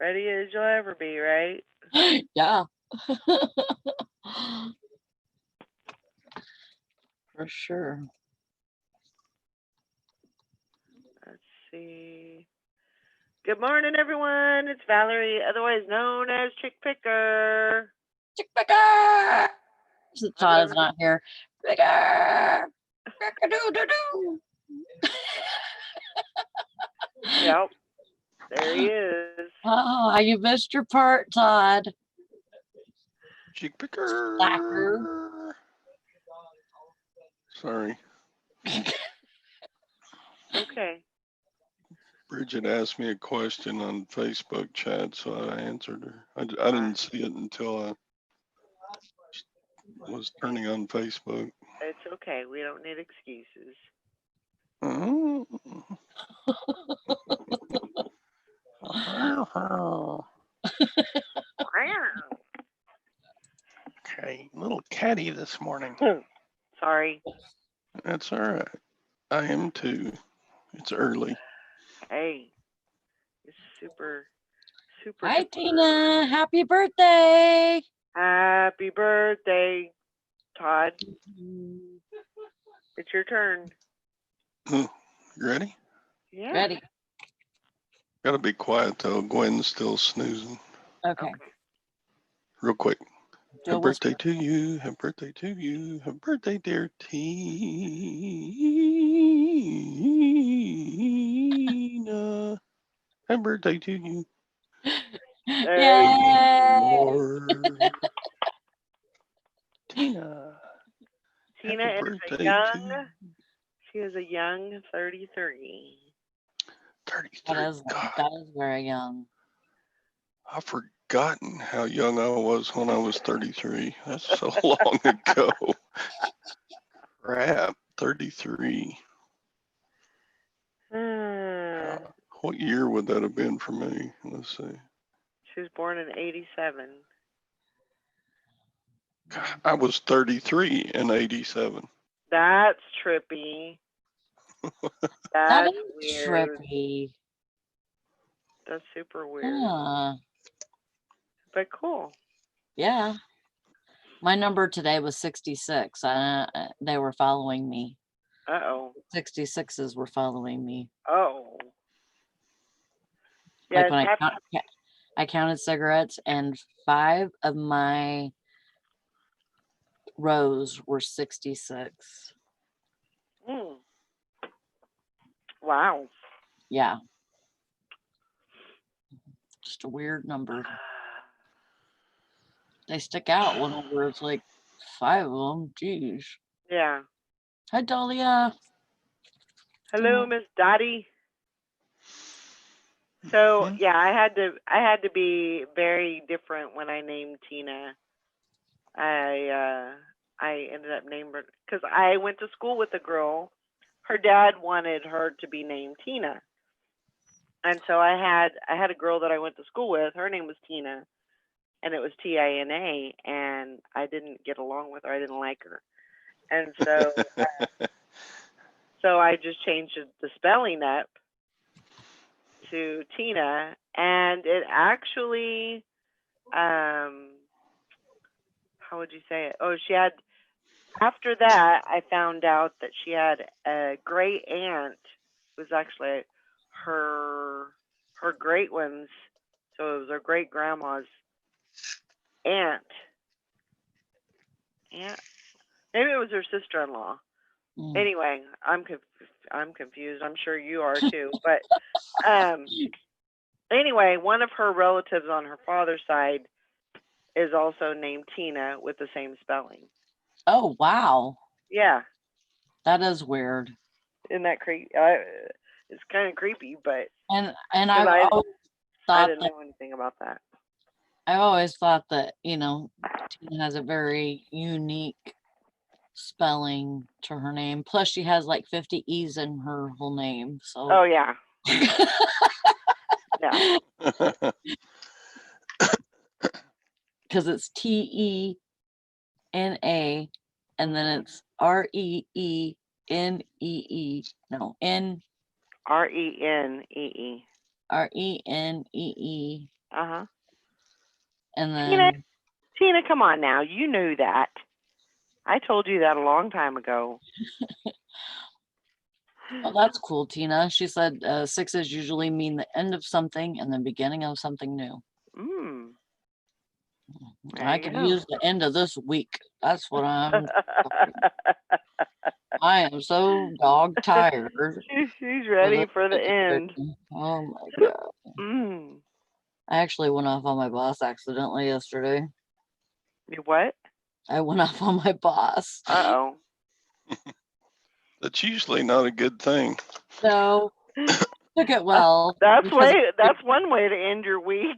Ready as you'll ever be, right? Yeah. For sure. Let's see. Good morning, everyone. It's Valerie, otherwise known as Chick Picker. Chick picker. So I'm Todd is living. not here. Picker. Picker-doo-doo-doo. Yep, there he is. Oh, you missed your part, Todd. Chick Slacker. picker. Sorry. Okay. Bridget asked me a question on Facebook chat, so I answered her. I didn't see it until I was turning on Facebook. It's okay. We don't need excuses. Oh. Okay, little catty this morning. Sorry. That's all right. I am too. It's early. Hey, it's super, super. Hi, duper. Tina. Happy birthday. Happy birthday, Todd. It's your turn. You ready? Yeah. Ready. Gotta be quiet though. Gwen's still snoozing. Okay. Real quick. Do Happy a whisper. birthday to you. Happy birthday to you. Happy birthday, dear Tina. Happy birthday to you. There you Yay. More. Tina. Tina Happy is a birthday young. to you. She is a young 33. 33. That is very young. I've forgotten how young I was when I was 33. That's so long ago. Crap, 33. What year would that have been for me? Let's see. She was born in 87. I was 33 in 87. That's trippy. That That's is weird. trippy. That's super weird. Huh. But cool. Yeah. My number today was 66. They were following me. Uh-oh. 66s were following me. Oh. Yeah, Like when I counted cigarettes, and 5 of my rows were 66. Wow. Yeah. Just a weird number. They stick out whenever it's like 5 of them. Jeez. Yeah. Hi, Dahlia. Hello, Miss Dottie. So yeah, I had to be very different when I named Tina. I ended up naming her because I went to school with a girl. Her dad wanted her to be named Tina, and so I had a girl that I went to school with. Her name was Tina, and it was Tina, and I didn't get along with her. I didn't like her, and so I just changed the spelling up to Tina, and it actually, how would you say it? Oh, she had. After that, I found out that she had a great aunt who was actually her great ones. So it was her great grandma's aunt. Aunt, maybe it was her sister-in-law. Anyway, I'm confused. I'm sure you are too. But anyway, one of her relatives on her father's side is also named Tina with the same spelling. Oh, wow. Yeah. That is weird. Isn't that creepy? It's kind of creepy, but And I thought didn't know anything about that. I've always thought that, Tina has a very unique spelling to her name. Plus, she has like 50 E's in her whole name. So. Oh yeah. Yeah. Because it's T-E-N-A, and then it's R-E-E-N-E-E. No, N. R-E-N-E-E. R-E-N-E-E. Uh-huh. And Tina, then, Tina, come on now. You knew that. I told you that a long time ago. oh, that's cool, Tina. She said sixes usually mean the end of something and the beginning of something new. Mm. There I you could go. use the end of this week. That's what I am so dog tired. She's for ready this for the end. situation. Oh my God. Mm. I actually went off on my boss accidentally yesterday. You what? I went off on my boss. Uh-oh. That's usually not a good thing. So took it well. That's because that's one way to end your week.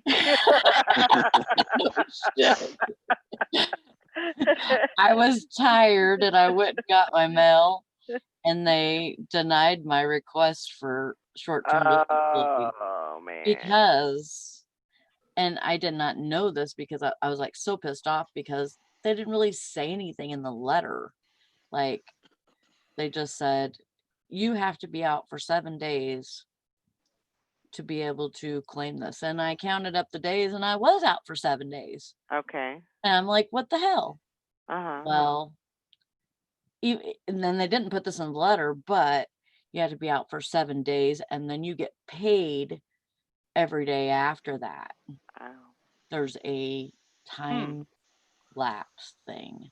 shit. I was tired and I went and got my mail and they denied my request for short-term disability Oh man. because, and I did not know this because I was like so pissed off because they didn't really say anything in the letter. Like they just said, you have to be out for 7 days to be able to claim this. And I counted up the days and I was out for 7 days. Okay. And I'm like, what the hell? Uh-huh. Well, and then they didn't put this in the letter, but you had to be out for 7 days and then you get paid every day after that. Oh. There's a time lapse thing.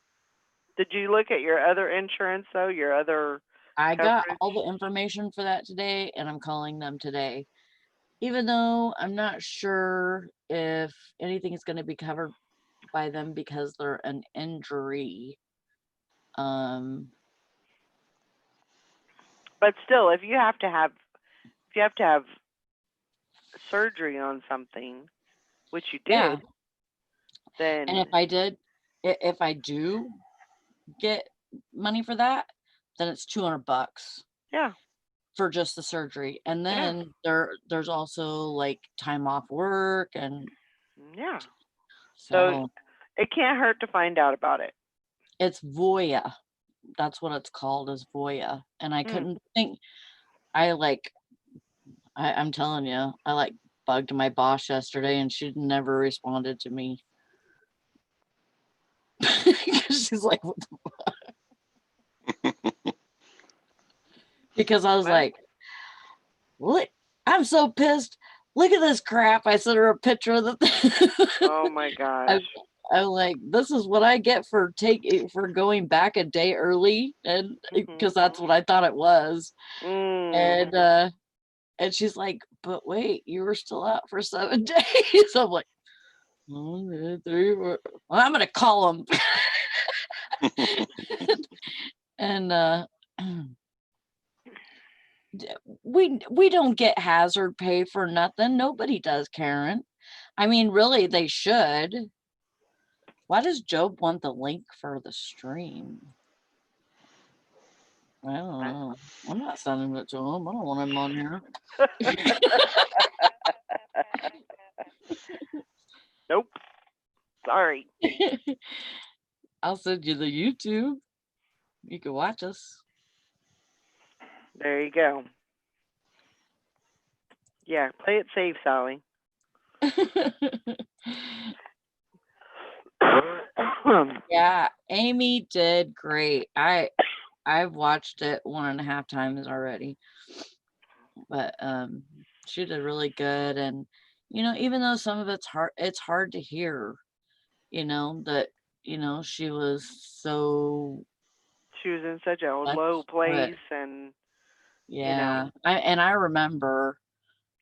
Did you look at your other insurance though? Your other I got coverage? all the information for that today and I'm calling them today. Even though I'm not sure if anything is going to be covered by them because they're an injury. But still, if you have to have surgery on something, which you Yeah. did, then And if I do get money for that, then it's $200 yeah. for just the surgery. And Yeah. then there's also like time off work and Yeah. so It can't hurt to find out about it. it's Voya. That's what it's called, is Voya. And I couldn't think, I'm telling you, I like bugged my boss yesterday and she never responded to me. She's like, what the fuck? Because I was Well. like, look, I'm so pissed. Look at this crap. I sent her a picture of the thing. Oh my gosh. I'm like, this is what I get for going back a day early, and because that's what I thought it was. Mm. And she's like, but wait, you were still out for 7 days. I'm like, 1, 2, 3, 4. Well, I'm gonna call him. And we don't get hazard pay for nothing. Nobody does, Karen. I mean, really, they should. Why does Job want the link for the stream? I don't know. I'm not sending it to him. I don't want him on here. Nope. Sorry. I'll send you the YouTube. You can watch us. There you go. Yeah, play it safe, Sally. Yeah, Amy did great. I've watched it 1.5 times already. But she did really good. And even though some of it's hard to hear, that she was so She was in such a left low foot. place, and Yeah. I remember,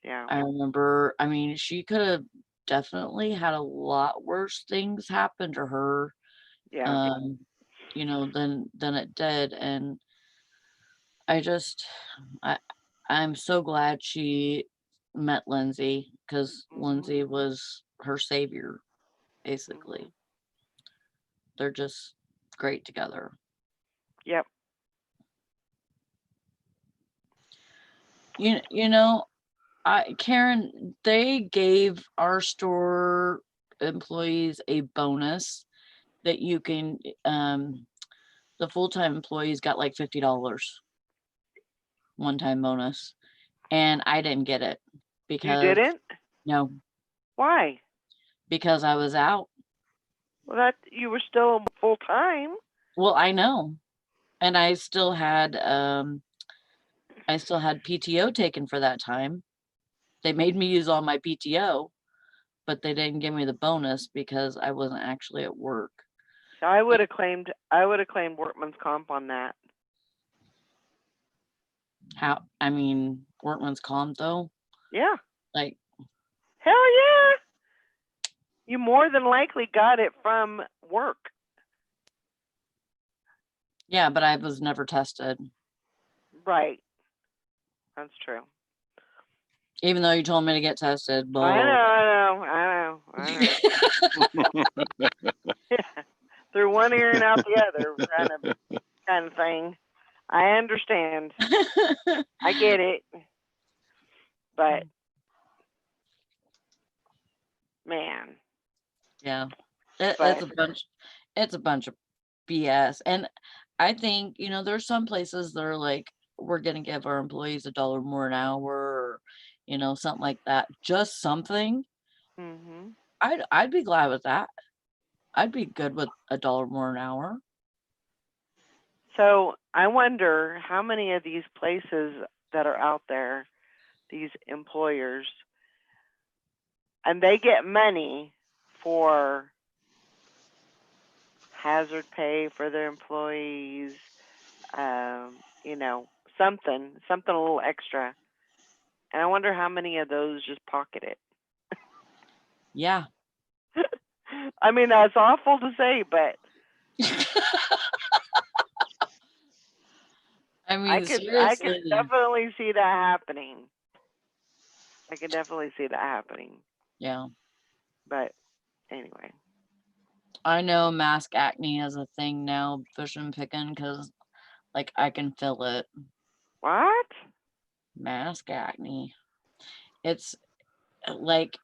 yeah. I mean, she could have definitely had a lot worse things happen to her, Yeah. than it did. And I'm so glad she met Lindsay, because Lindsay was her savior, basically. They're just great together. Yep. Karen, they gave our store employees a bonus that you can, the full-time employees got like $50 one-time bonus, and I didn't get it You because didn't? no, Why? because I was out. Well, that you were still full time. Well, I know. And I still had PTO taken for that time. They made me use all my PTO, but they didn't give me the bonus because I wasn't actually at work. So I would have claimed workman's comp on that. Workman's comp though, Yeah. like, Hell yeah. You more than likely got it from work. yeah, but I was never tested, Right. That's true. even though you told me to get tested. I Blah. know. Through one ear and out the other, kind of thing. I understand. I get it. But man, Yeah, But- it's a bunch of BS. And I think, there's some places that are like, we're gonna give our employees $1 more an hour, or something like that. Just something. mhm. I'd be glad with that. I'd be good with $1 more an hour. So I wonder how many of these places that are out there, these employers, and they get money for hazard pay for their employees, something a little extra. And I wonder how many of those just pocket it. Yeah. I mean, that's awful to say, but I mean, I could seriously. definitely see that happening. I can definitely see that happening. Yeah. But anyway. I know mask acne is a thing now, fishing picking, because like I can feel it. What? Mask acne. It's like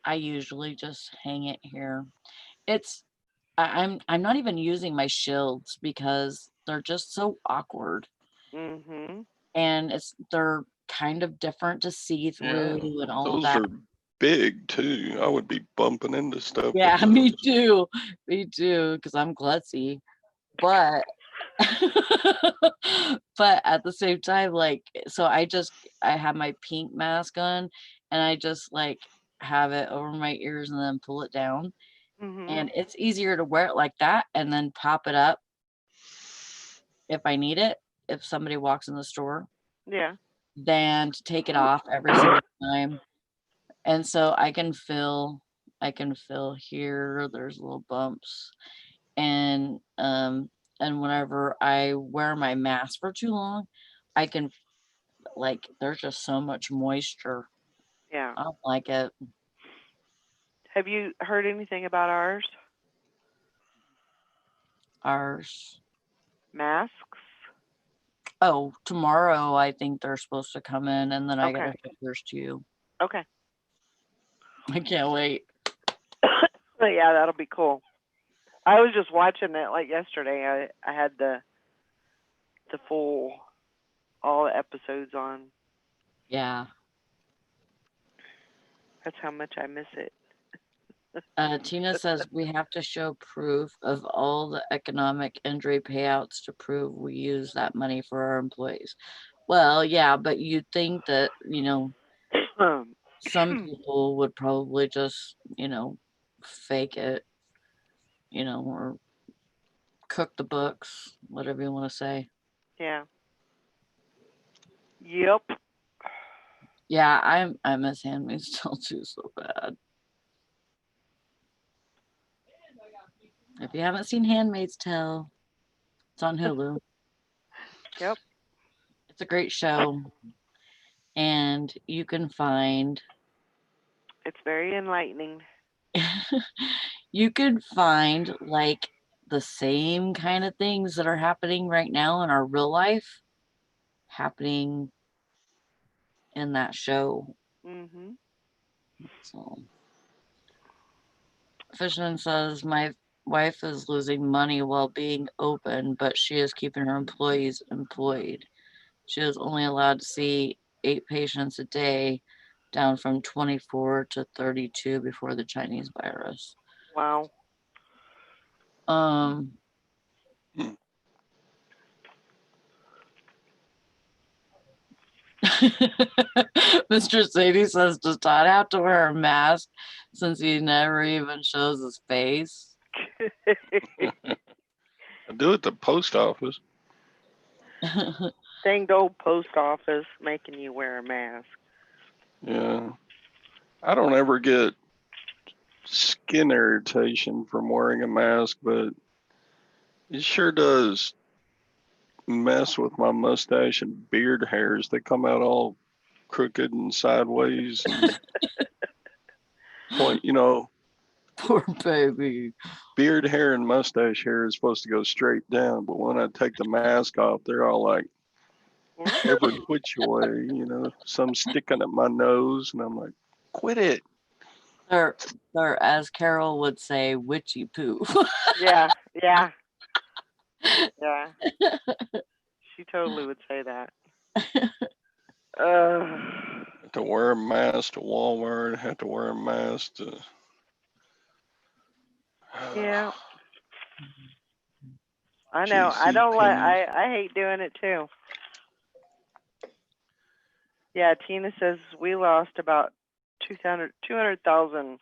I usually just hang it here. I'm not even using my shields because they're just so awkward. Mhm. And they're kind of different to see through and all Those that. are big too. I would be bumping into stuff. Yeah, with me those. too. Me too, because I'm klutzy. But but at the same time, like, so I have my pink mask on, and I just like have it over my ears and then pull it down. Mhm. And it's easier to wear it like that and then pop it up if I need it, if somebody walks in the store, Yeah. than to take it off every single time. And so I can feel here, there's little bumps. And whenever I wear my mask for too long, I can, like, there's just so much moisture. Yeah. I don't like it. Have you heard anything about ours? Ours. Masks? Oh, tomorrow I think they're supposed to come in, and then I gotta Okay. ship yours to you. Okay. I can't wait. Yeah, that'll be cool. I was just watching it like yesterday. I had the full all the episodes on. Yeah. That's how much I miss it. Tina says we have to show proof of all the economic injury payouts to prove we use that money for our employees. Well, yeah, but you'd think that, some people would probably just, fake it, or cook the books, whatever you want to say. Yeah. Yep. Yeah, I miss Handmaid's Tale too so bad. If you haven't seen Handmaid's Tale, it's on Hulu. Yep. It's a great show. And you can find It's very enlightening. you can find like the same kind of things that are happening right now in our real life happening in that show. Mhm. So Fishman says my wife is losing money while being open, but she is keeping her employees employed. She is only allowed to see 8 patients a day, down from 24 to 32 before the Chinese virus. Wow. Mr. Sadie says, does Todd have to wear a mask since he never even shows his face? I do at the post office. Dang old post office making you wear a mask. Yeah. I don't ever get skin irritation from wearing a mask, but it sure does mess with my mustache and beard hairs. They come out all crooked and sideways and point, Poor baby. beard hair and mustache hair is supposed to go straight down, but when I take the mask off, they're all like every which way, some sticking at my nose, and I'm like, quit it. They're, as Carol would say, witchy poo. Yeah. She totally would say that. Have to wear a mask to Walmart, have to wear a mask to. Yeah. I know. I don't like. I hate doing it too. Yeah, Tina says we lost about 200,000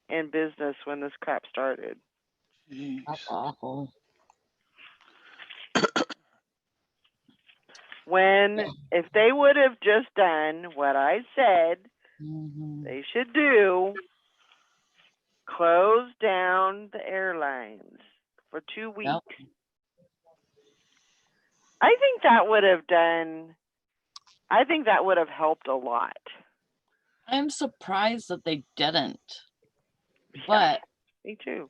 in business when this crap started. Jeez. That's awful. If they would have just done what I said they should do, close down the airlines for 2 weeks. Yep. I think that would have helped a lot. I'm surprised that they didn't. But me too.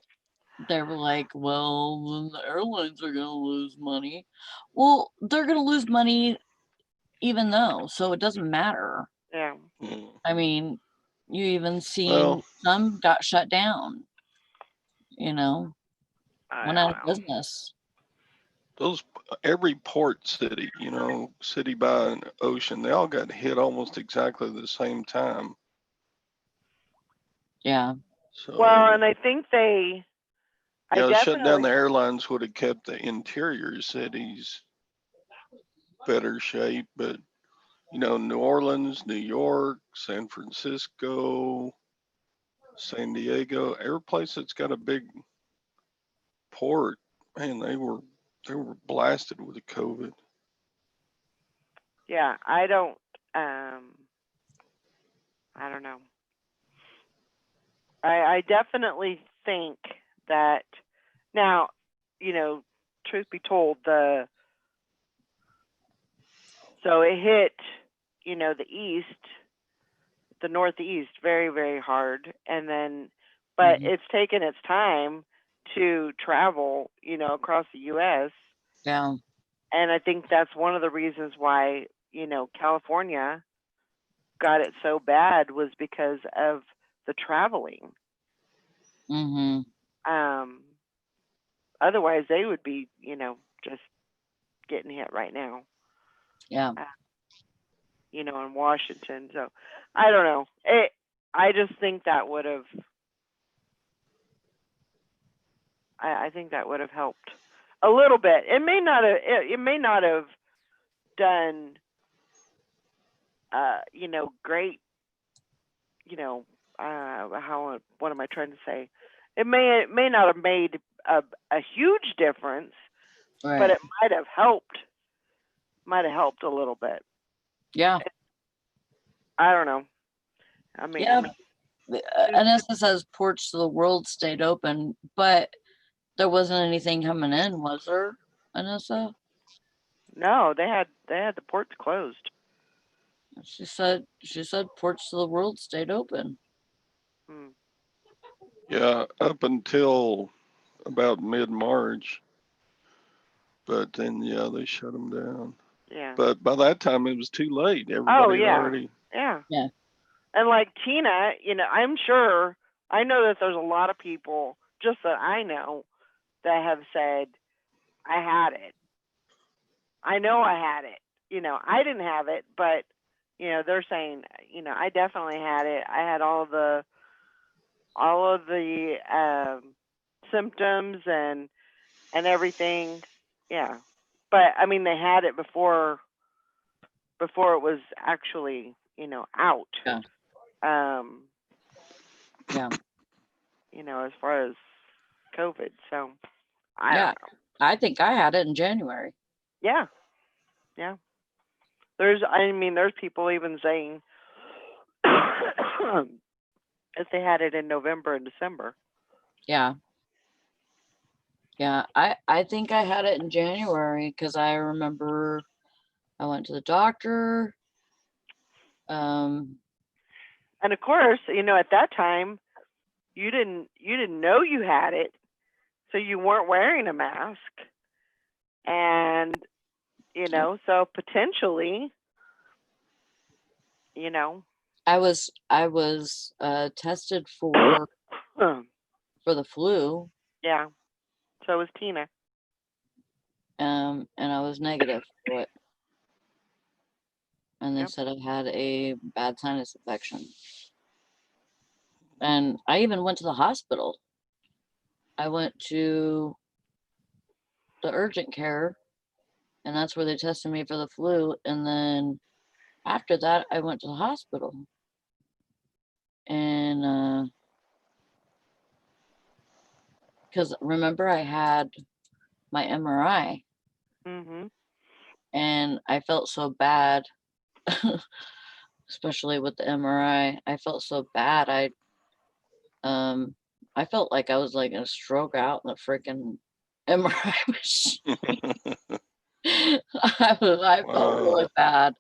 They were like, well, then the airlines are going to lose money. Well, they're going to lose money even though, so it doesn't matter. Yeah. I mean, you even seen some got shut down, went out of business. Every port city, city by an ocean, they all got hit almost exactly the same time. Yeah. So, well, and I think shutting down the airlines would have kept the interior cities better shape, but New Orleans, New York, San Francisco, San Diego, every place that's got a big port, man, they were blasted with the COVID. Yeah, I don't know. I definitely think that now, truth be told, so it hit, the Northeast very, very hard. And then, but it's taken its time to travel, across the U.S. Yeah. And I think that's one of the reasons why, California got it so bad was because of the traveling. Otherwise, they would be, just getting hit right now. Yeah. In Washington. So I don't know. I just think that would have. I think that would have helped a little bit. It may not have. It may not have done. Great. What am I trying to say? It may not have made a huge difference, right. But it might have helped. Might have helped a little bit. Yeah. I don't know. I mean, Anissa says ports to the world stayed open, but there wasn't anything coming in, was there, Anissa? No, they had the ports closed. She said ports to the world stayed open. Yeah, up until about mid-March, but then they shut them down. Yeah. But by that time it was too late. Everybody had already. Yeah. And like Tina, I'm sure I know that there's a lot of people just that I know that have said, I had it. I know I had it. I didn't have it, but they're saying, I definitely had it. I had all of the symptoms and everything. Yeah. But I mean, they had it before it was actually, out. Yeah. Yeah. As far as COVID. So I Yeah. don't know. I think I had it in January. Yeah. Yeah. There's people even saying if they had it in November and December. Yeah. Yeah. I think I had it in January because I remember I went to the doctor. And of course, at that time, you didn't know you had it, so you weren't wearing a mask, and so potentially, I was tested for the flu. Yeah. So was Tina. And I was negative for it. And they Yep. said I had a bad sinus infection. And I even went to the hospital. I went to the urgent care, and that's where they tested me for the flu. And then after that, I went to the hospital. And because remember, I had my MRI, Mhm. and I felt so bad, especially with the MRI. I felt so bad. I felt like I was like gonna stroke out in the freaking MRI machine. I felt really bad.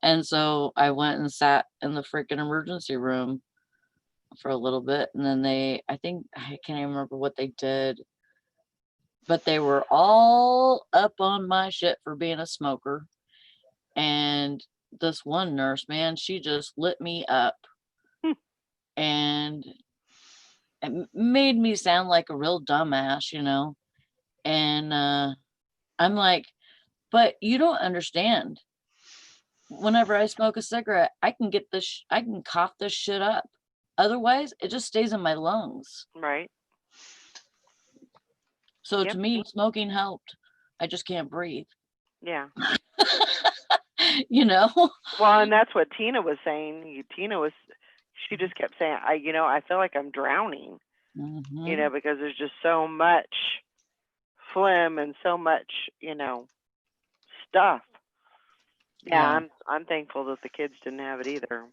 And so I went and sat in the freaking emergency room for a little bit. And then I think, I can't even remember what they did, but they were all up on my shit for being a smoker. And this one nurse, man, she just lit me up. And it made me sound like a real dumbass, And I'm like, but you don't understand. Whenever I smoke a cigarette, I can get this, I can cough this shit up. Otherwise, it just stays in my lungs. Right. So Yep. to me, smoking helped. I just can't breathe. Yeah. Well, and that's what Tina was saying. She just kept saying, I feel like I'm drowning, Mm-hmm. Because there's just so much phlegm and so much, stuff. Yeah. I'm thankful that the kids didn't have it either.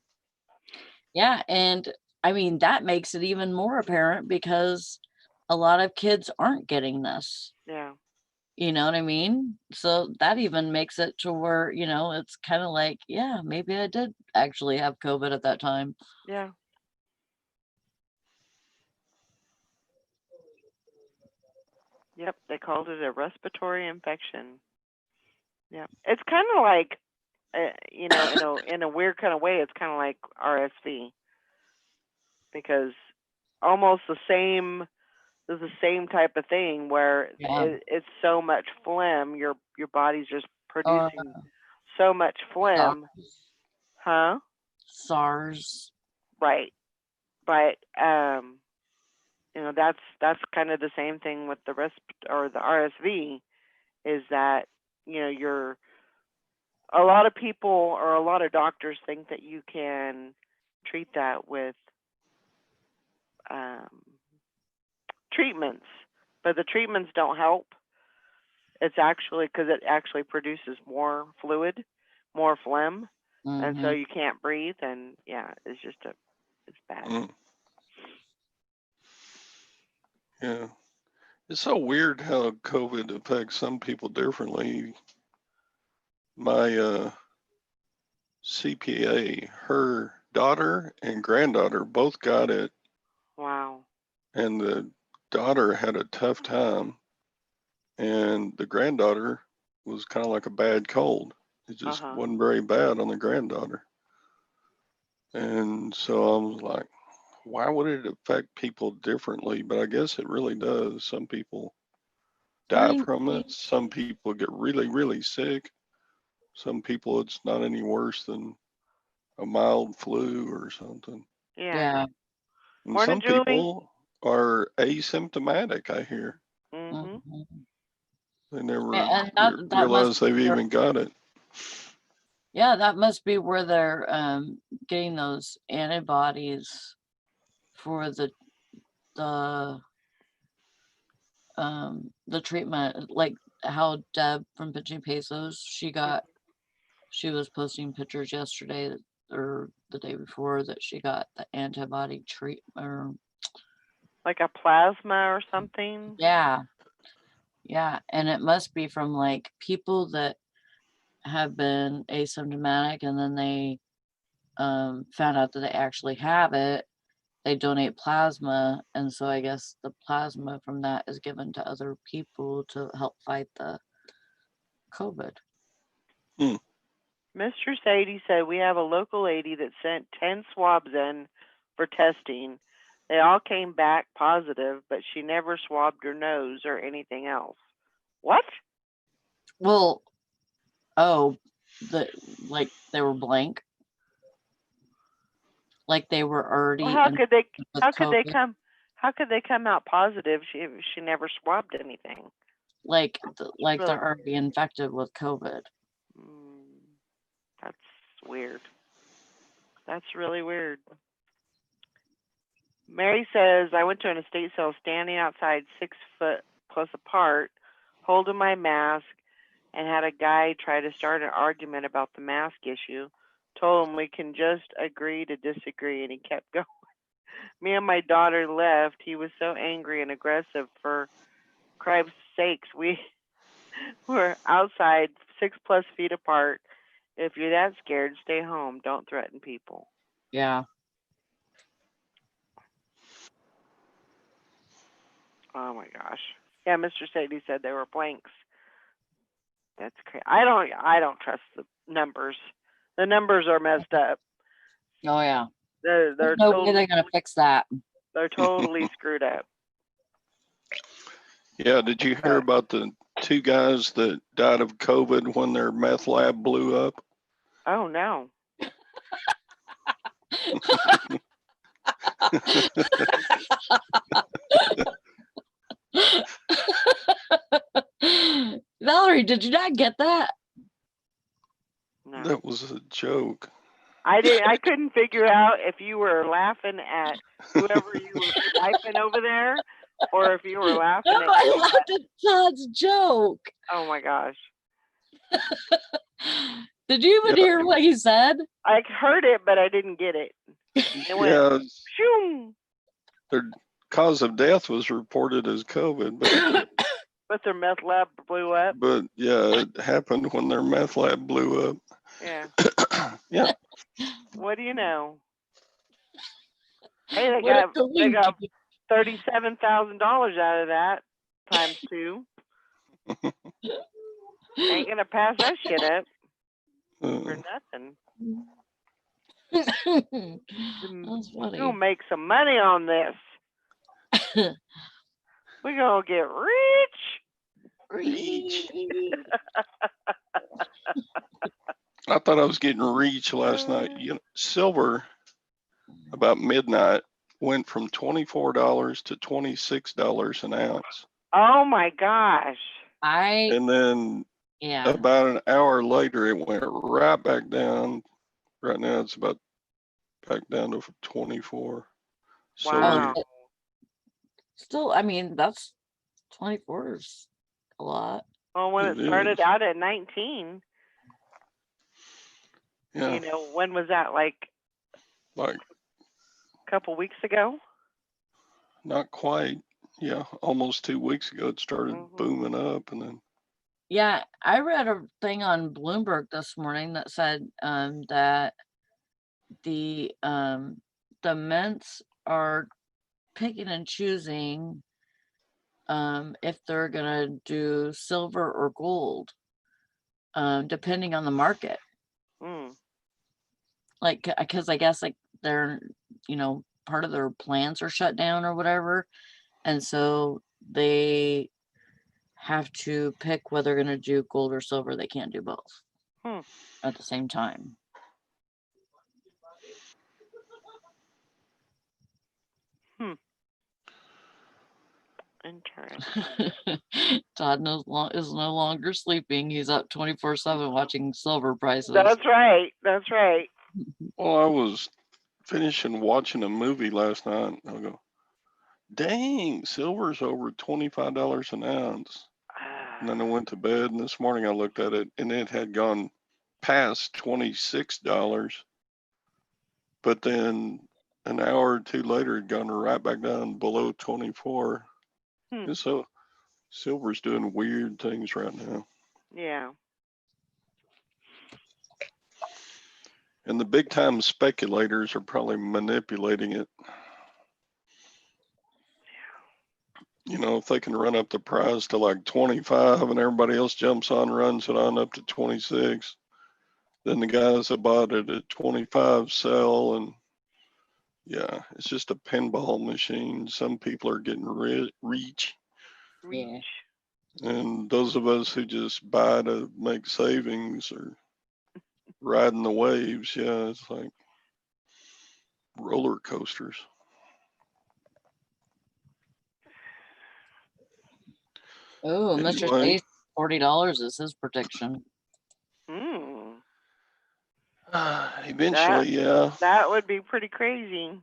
Yeah. And I mean, that makes it even more apparent because a lot of kids aren't getting this. Yeah. You know what I mean? So that even makes it to where, it's kind of like, yeah, maybe I did actually have COVID at that time. Yeah. Yep. They called it a respiratory infection. Yeah. It's kind of like, in a weird kind of way, it's kind of like RSV because almost the same. It's the same type of thing where it's so much phlegm. Your body's just producing so much phlegm. Huh? SARS. Right. But that's kind of the same thing with the the RSV, is that a lot of people or a lot of doctors think that you can treat that with treatments, but the treatments don't help. It's actually because it actually produces more fluid, more phlegm, and so you can't breathe, and yeah, it's just it's bad. Yeah, it's so weird how COVID affects some people differently. My CPA, her daughter and granddaughter both got it. Wow. And the daughter had a tough time, and the granddaughter was kind of like a bad cold. It just wasn't very bad on the granddaughter. And so I was like, why would it affect people differently? But I guess it really does. Some people die from it. Some people get really, really sick. Some people, it's not any worse than a mild flu or something. Yeah. And Morning, some Julie. people are asymptomatic, I hear. Mm-hmm. They never And that realize must they've be even got it. Yeah, that must be where they're getting those antibodies for the treatment, like how Deb from Pitching Pesos, she was posting pictures yesterday or the day before that she got the antibody or Like a plasma or something. yeah, and it must be from like people that have been asymptomatic and then they found out that they actually have it. They donate plasma, and so I guess the plasma from that is given to other people to help fight the COVID. Mr. Sadie said we have a local lady that sent 10 swabs in for testing. They all came back positive, but she never swabbed her nose or anything else. What? Well, like they were blank. Like they were already. Well, how could they COVID. How could they come out positive? She never swabbed anything. Like they're already infected with COVID. That's weird. That's really weird. Mary says, I went to an estate sale standing outside 6 foot plus apart, holding my mask, and had a guy try to start an argument about the mask issue. Told him we can just agree to disagree, and he kept going. Me and my daughter left. He was so angry and aggressive. For Christ's sakes, we were outside 6+ feet apart. If you're that scared, stay home. Don't threaten people. Yeah. Oh my gosh. Yeah, Mr. Sadie said they were blanks. That's crazy. I don't trust the numbers. The numbers are messed up. Oh yeah. They're no way they're gonna fix that. They're totally screwed up. Yeah, did you hear about the 2 guys that died of COVID when their meth lab blew up? Oh no. Valerie, did you not get that? No. That was a joke. I couldn't figure out if you were laughing at whoever you were sniping over there, or if you were laughing at. I laughed at Todd's joke. Oh my gosh. Did you even hear what he said? I heard it, but I didn't get it. It went, shoo. Their cause of death was reported as COVID, but their meth lab blew up. But yeah, it happened when their meth lab blew up. Yeah. Yeah. What do you know? Hey, they got $37,000 out of that times 2. Ain't gonna pass that shit up for nothing. That's funny. We'll make some money on this. We're gonna get rich. I thought I was getting rich last night. You know, silver about midnight went from $24 to $26 an ounce. Oh my gosh. And then about an hour later it went right back down. Right now it's about back down to 24. Wow. So still, I mean, that's 24 is a lot. Well, when it started out at 19. Yeah. You know, when was that? Like a couple weeks ago? Not quite. Yeah, almost 2 weeks ago it started booming up, and then. Yeah, I read a thing on Bloomberg this morning that said that the mints are picking and choosing if they're gonna do silver or gold, depending on the market. Like, because I guess like they're, you know, part of their plants are shut down or whatever, and so they have to pick whether they're gonna do gold or silver. They can't do both at the same time. Interesting. Todd is no longer sleeping. He's up 24/7 watching silver prices. That's right. That's right. Well, I was finishing watching a movie last night. I go, dang, silver's over $25 an ounce. And then I went to bed, and this morning I looked at it, and it had gone past $26. But then an hour or two later, it had gone right back down below 24. And so silver's doing weird things right now. Yeah. And the big time speculators are probably manipulating it. You know, if they can run up the price to like 25 and everybody else jumps on, runs it on up to 26, then the guys that bought it at 25 sell. And yeah, it's just a pinball machine. Some people are getting reach. Yeah. And those of us who just buy to make savings are riding the waves. Yeah, it's like roller coasters. Oh, Mr. Anyway. Chase, $40 is his prediction. Eventually, yeah. That would be pretty crazy.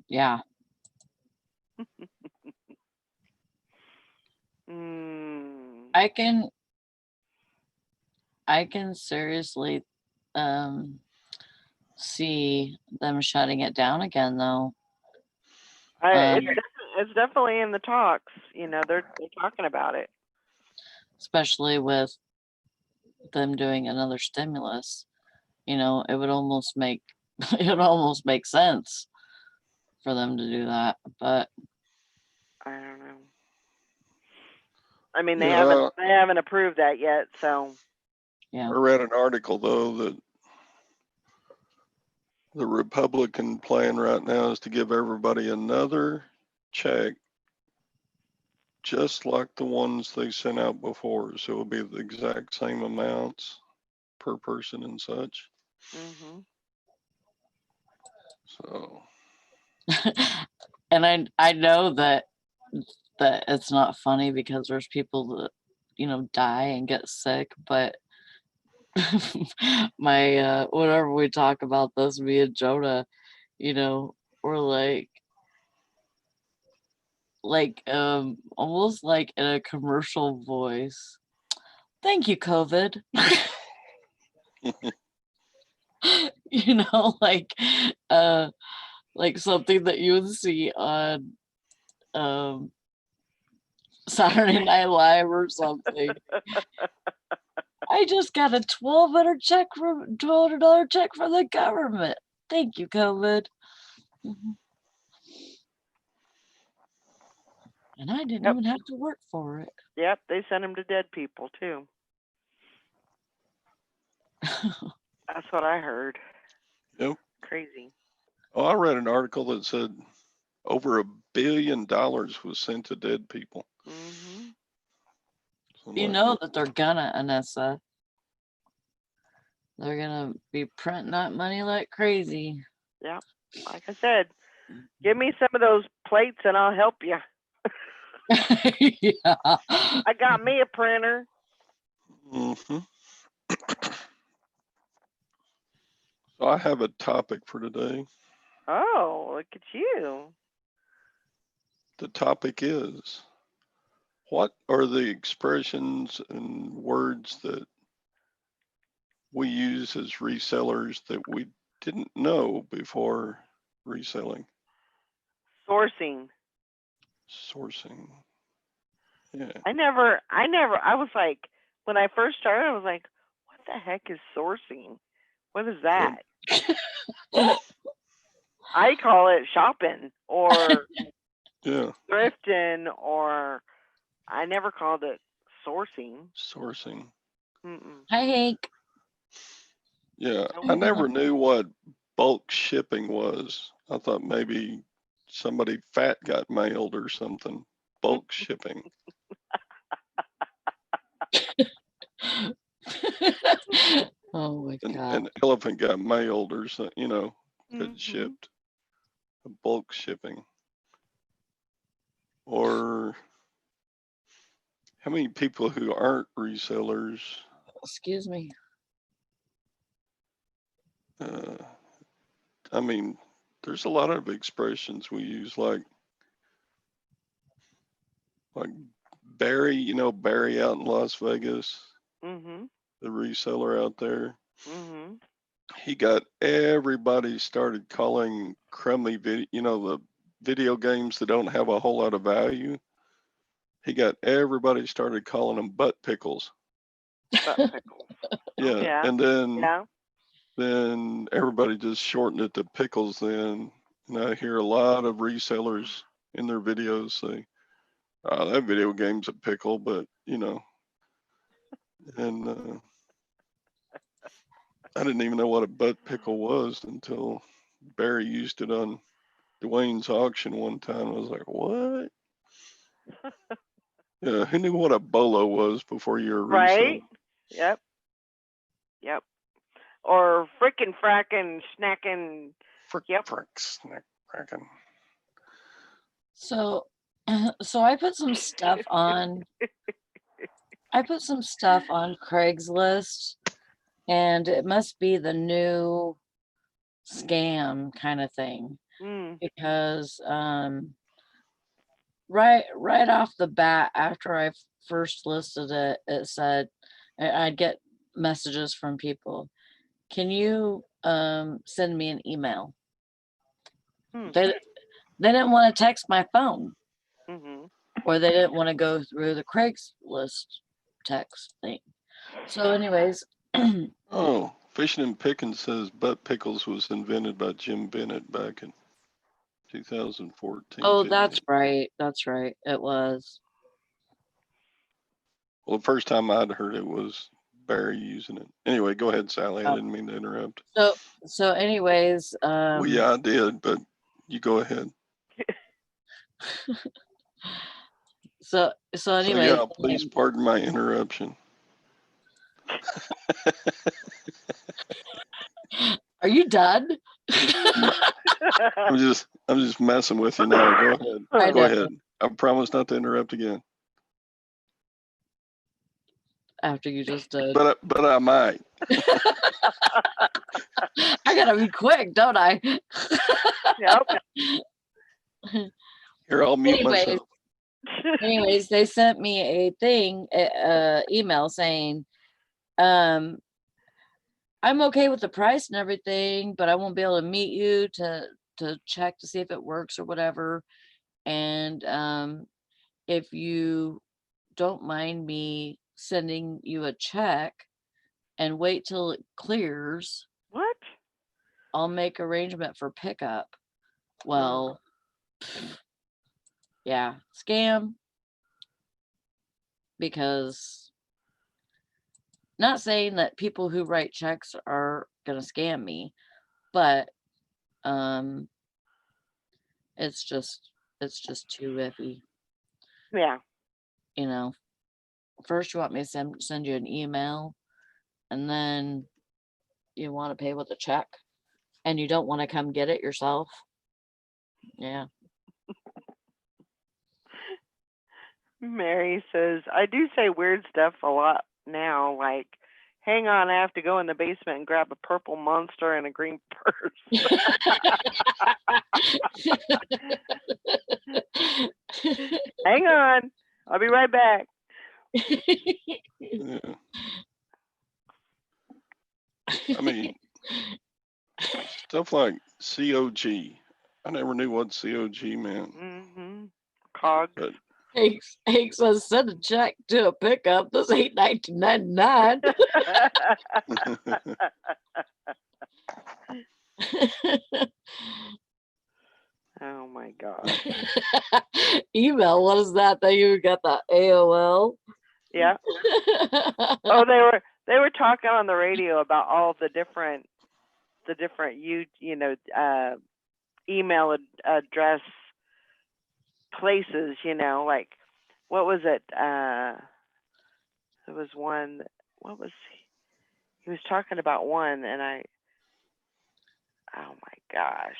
Yeah. I can seriously see them shutting it down again, though. It's definitely in the talks. You know, they're talking about it. Especially with them doing another stimulus. You know, it would almost make sense for them to do that, but I don't know. I mean, they haven't approved that yet, so. Yeah. I read an article though that the Republican plan right now is to give everybody another check just like the ones they sent out before. So it'll be the exact same amounts per person and such. Mm-hmm. So. And I know that it's not funny because there's people that, you know, die and get sick, but my whenever we talk about this, me and Jonah, you know, we're like almost like in a commercial voice. Thank you, COVID. You know, like something that you would see on Saturday Night Live or something. I just got a $1,200 check from the government. Thank you, COVID. And I didn't even have to work for it. Yep, they sent them to dead people too. That's what I heard. Yep. Crazy. Oh, I read an article that said over $1 billion was sent to dead people. Mm-hmm. So you know that they're gonna, Anessa. They're gonna be printing that money like crazy. Yeah, like I said, give me some of those plates and I'll help you. Yeah. I got me a printer. Mm-hmm. So I have a topic for today. Oh, look at you. The topic is, what are the expressions and words that we use as resellers that we didn't know before reselling? Sourcing. Yeah. I was like, when I first started, I was like, what the heck is sourcing? What is that? I call it shopping or thrifting, or I never called it sourcing. Mm-mm. Hi, Hank. Yeah, I never knew what bulk shipping was. I thought maybe somebody fat got mailed or something. Bulk shipping. Oh my God. An elephant got mailed or something, you know, got shipped. Bulk shipping. Or how many people who aren't resellers? Excuse me. I mean, there's a lot of expressions we use, like Barry, you know, Barry out in Las Vegas, Mhm. the reseller out there. Mhm. He got everybody started calling crummy video, you know, the video games that don't have a whole lot of value. He got everybody started calling them butt pickles. Butt pickles. Yeah, Yeah. and then Yeah. then everybody just shortened it to pickles then. And I hear a lot of resellers in their videos say, "Oh, that video game's a pickle," but you know, and I didn't even know what a butt pickle was until Barry used it on Dwayne's auction one time. I was like, "What?" Yeah, who knew what a bolo was before you were reselling? Right? Yep. Yep. Or frickin' frackin' snackin'. Yep. Frick, snack cracking. So, so I put some stuff on. I put some stuff on Craigslist, and it must be the new scam kind of thing Mm. because right off the bat after I first listed it, it said I'd get messages from people. Can you send me an email? Hmm. They didn't want to text my phone, Mhm. or they didn't want to go through the Craigslist text thing. So, anyways, Oh, Fishing and Picking says butt pickles was invented by Jim Bennett back in 2014. oh, 15. that's right. That's right. It was. Well, the first time I'd heard it was Barry using it. Anyway, go ahead, Sally. I Oh. didn't mean to interrupt. So anyways, Well, yeah, I did, but you go ahead. so So anyways, yeah, please pardon my interruption. are you done? I'm just messing with you now. Go ahead. I Go know. ahead. I promise not to interrupt again. After you just did. But I might. I gotta be quick, don't I? Yep. Here, I'll mute myself. Anyways, they sent me a thing, email saying, I'm okay with the price and everything, but I won't be able to meet you to check to see if it works or whatever. And if you don't mind me sending you a check and wait till it clears, What? I'll make arrangement for pickup. Well, yeah, scam. Because not saying that people who write checks are gonna scam me, but it's just too iffy. Yeah. You know, first you want me to send you an email, and then you want to pay with a check, and you don't want to come get it yourself. Yeah. Mary says, I do say weird stuff a lot now, like, hang on, I have to go in the basement and grab a purple monster and a green purse. Hang on, I'll be right back. Yeah. I mean, stuff like COG. I never knew what COG meant. Mm-hmm. Cog. But Hank says send a check to a pickup. This ain't 1999. Oh my god. Email, what is that? That you got the AOL? Yeah. Oh, they were talking on the radio about all the different email address places, like what was it? There was one. What was he was talking about one, and oh my gosh,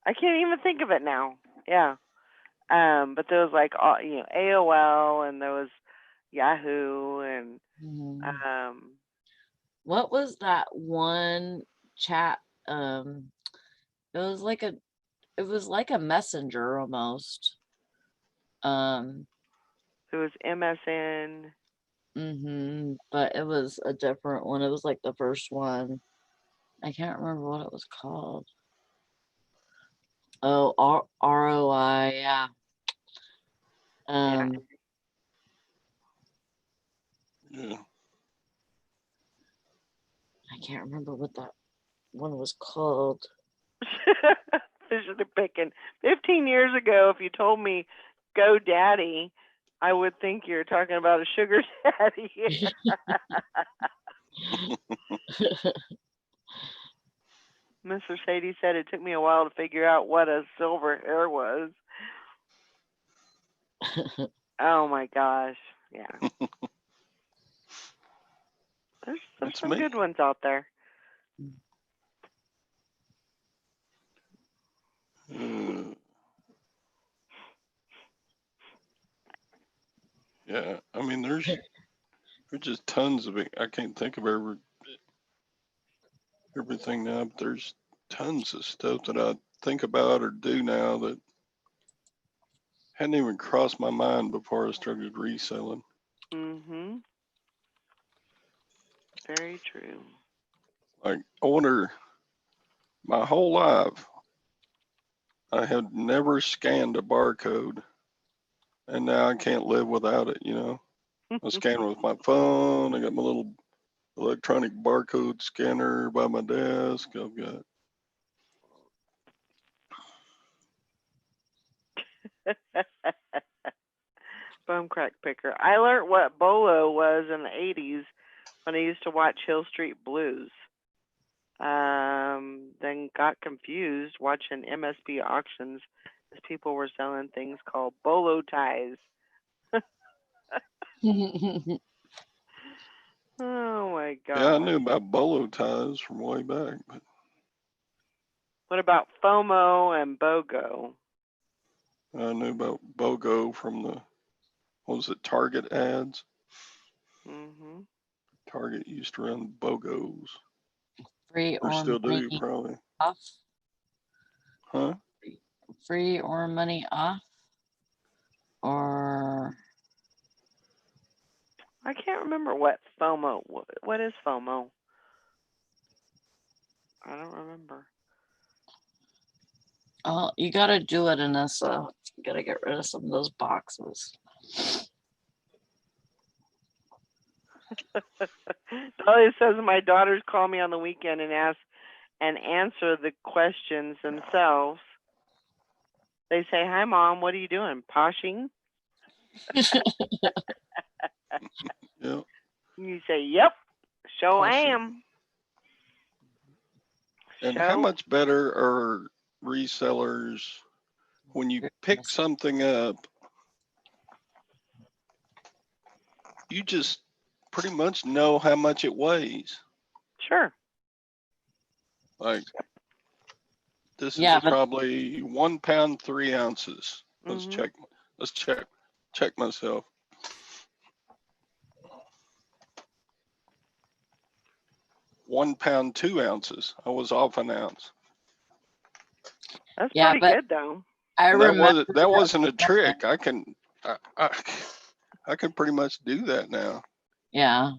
I can't even think of it now. Yeah. But there was like all, AOL, and there was Yahoo, and what was that one chat? It was like a messenger almost. It was MSN. But it was a different one. It was like the first one. I can't remember what it was called. Oh, ROI, yeah. Yeah. I can't remember what that one was called. Fishing and picking. 15 years ago, if you told me GoDaddy, I would think you're talking about a sugar daddy. Miss Mercedes said it took me a while to figure out what a silver hair was. Oh my gosh. Yeah. There's some good ones out there. Yeah, I mean, there's just tons of it. I can't think of everything now, but there's tons of stuff that I think about or do now that hadn't even crossed my mind before I started reselling. Very true. Like, I wonder, my whole life, I had never scanned a barcode, and now I can't live without it, I scan with my phone. I got my little electronic barcode scanner by my desk. I've got Bum crack picker. I learned what bolo was in the 80s when I used to watch Hill Street Blues. Then got confused watching MSP auctions as people were selling things called bolo ties. Oh my god. Yeah, I knew about bolo ties from way back. But what about FOMO and BOGO? I knew about BOGO from the, what was it, Target ads? Target used to run BOGOs. Free or still do, probably. Off? Huh? Free or money off? Or I can't remember what FOMO. What is FOMO? I don't remember. Oh, you gotta do it, Anessa. You gotta get rid of some of those boxes. Dolly says my daughters call me on the weekend and ask and answer the questions themselves. They say, "Hi, Mom. What are you doing? Poshing?" Yeah. You say, "Yep, sure am." And how much better are resellers when you pick something up? You just pretty much know how much it weighs. Sure. Like, this is probably 1 pound, 3 ounces. Let's check myself. £1 pound, 2 ounces. I was off an ounce. That's pretty good, though. I remember that wasn't a trick. I can pretty much do that now. Yeah.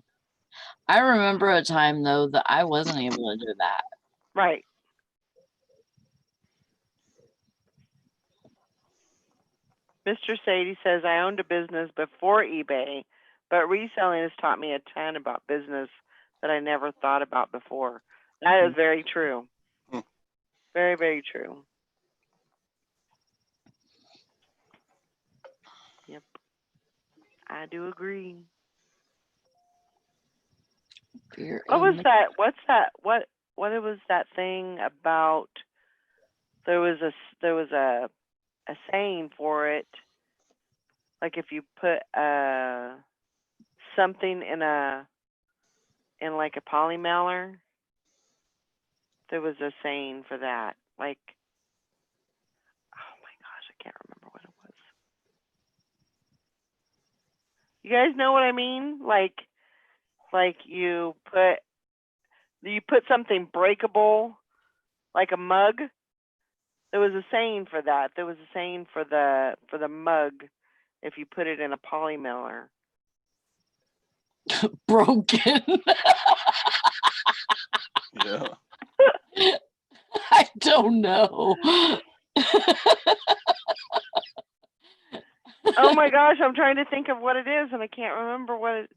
I remember a time though that I wasn't able to do that. Right. Mr. Sadie says, I owned a business before eBay, but reselling has taught me a ton about business that I never thought about before. That is very true. Very, very true. Yep. I do agree. What was that? What's that? What was that thing about? There was a saying for it. Like if you put something in like a poly mailer, there was a saying for that. Like, oh my gosh, I can't remember what it was. You guys know what I mean? Like you put something breakable, like a mug. There was a saying for that. There was a saying for the mug if you put it in a poly mailer. Broken. Yeah. I don't know. Oh my gosh, I'm trying to think of what it is and I can't remember what it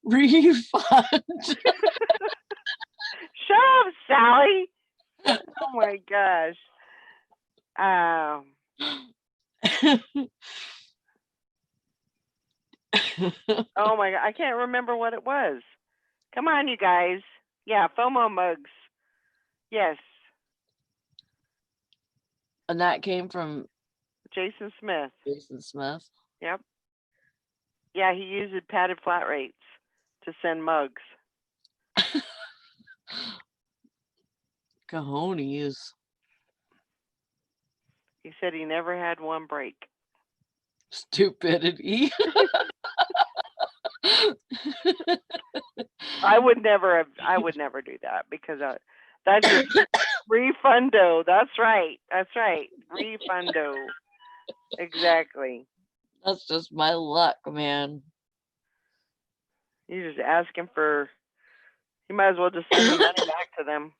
Refund. Shut up, Sally. Oh my gosh. Oh my god, I can't remember what it was. Come on, you guys. Yeah, FOMO mugs. Yes. And that came from Jason Smith. Jason Smith. Yep. Yeah, he uses padded flat rates to send mugs. Cojones. He said he never had one break. Stupidity. I would never do that because that's just refundo. That's right. Refundo. Exactly. That's just my luck, man. You're just asking for, you might as well just send the money back to them.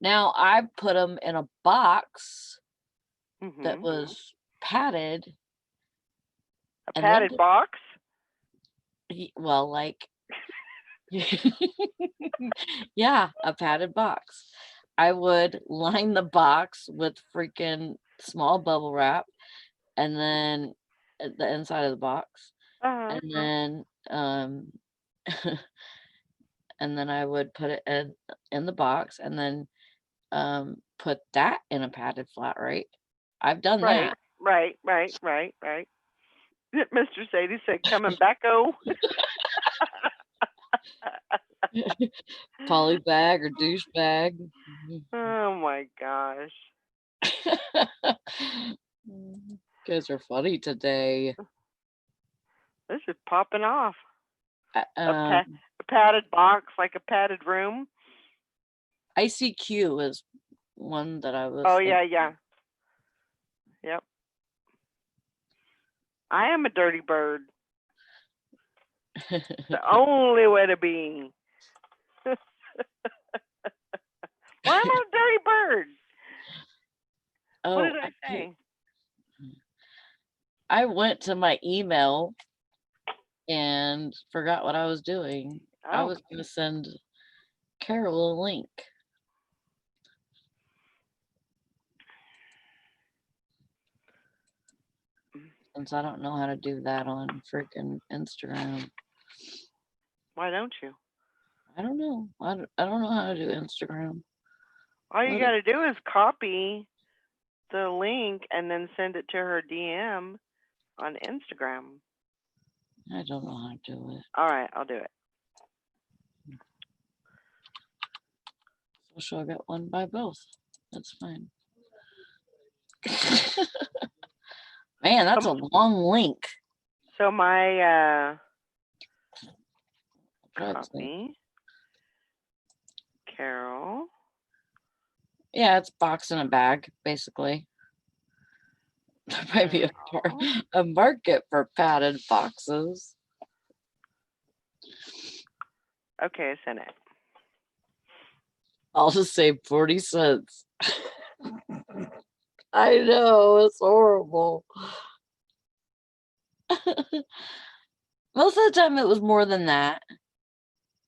Now I put them in a box Mm-hmm. that was padded. A padded box? Well, like, yeah, a padded box. I would line the box with freaking small bubble wrap, and then the inside of the box, and then and then I would put it in the box, and then put that in a padded flat rate. I've done that. Right. Mr. Sadie said, coming back, oh. Poly bag or douche bag. Oh my gosh. You guys are funny today. This is popping off. A padded box, like a padded room. ICQ is one that I was. Oh, yeah. Yep. I am a dirty bird. The only way to be. Why am I a dirty bird? Oh, what did I say? I went to my email and forgot what I was doing. Oh. I was going to send Carol a link. Since I don't know how to do that on freaking Instagram. Why don't you? I don't know. I don't know how to do Instagram. All you got to do is copy the link and then send it to her DM on Instagram. I don't know how to do it. All right, I'll do it. So she'll get one by both. That's fine. Man, that's a long link. So my copy. Carol. Yeah, it's box in a bag, basically. There might be a market for padded boxes. Okay, I sent it. I'll just say 40 cents. I know, it's horrible. Most of the time it was more than that.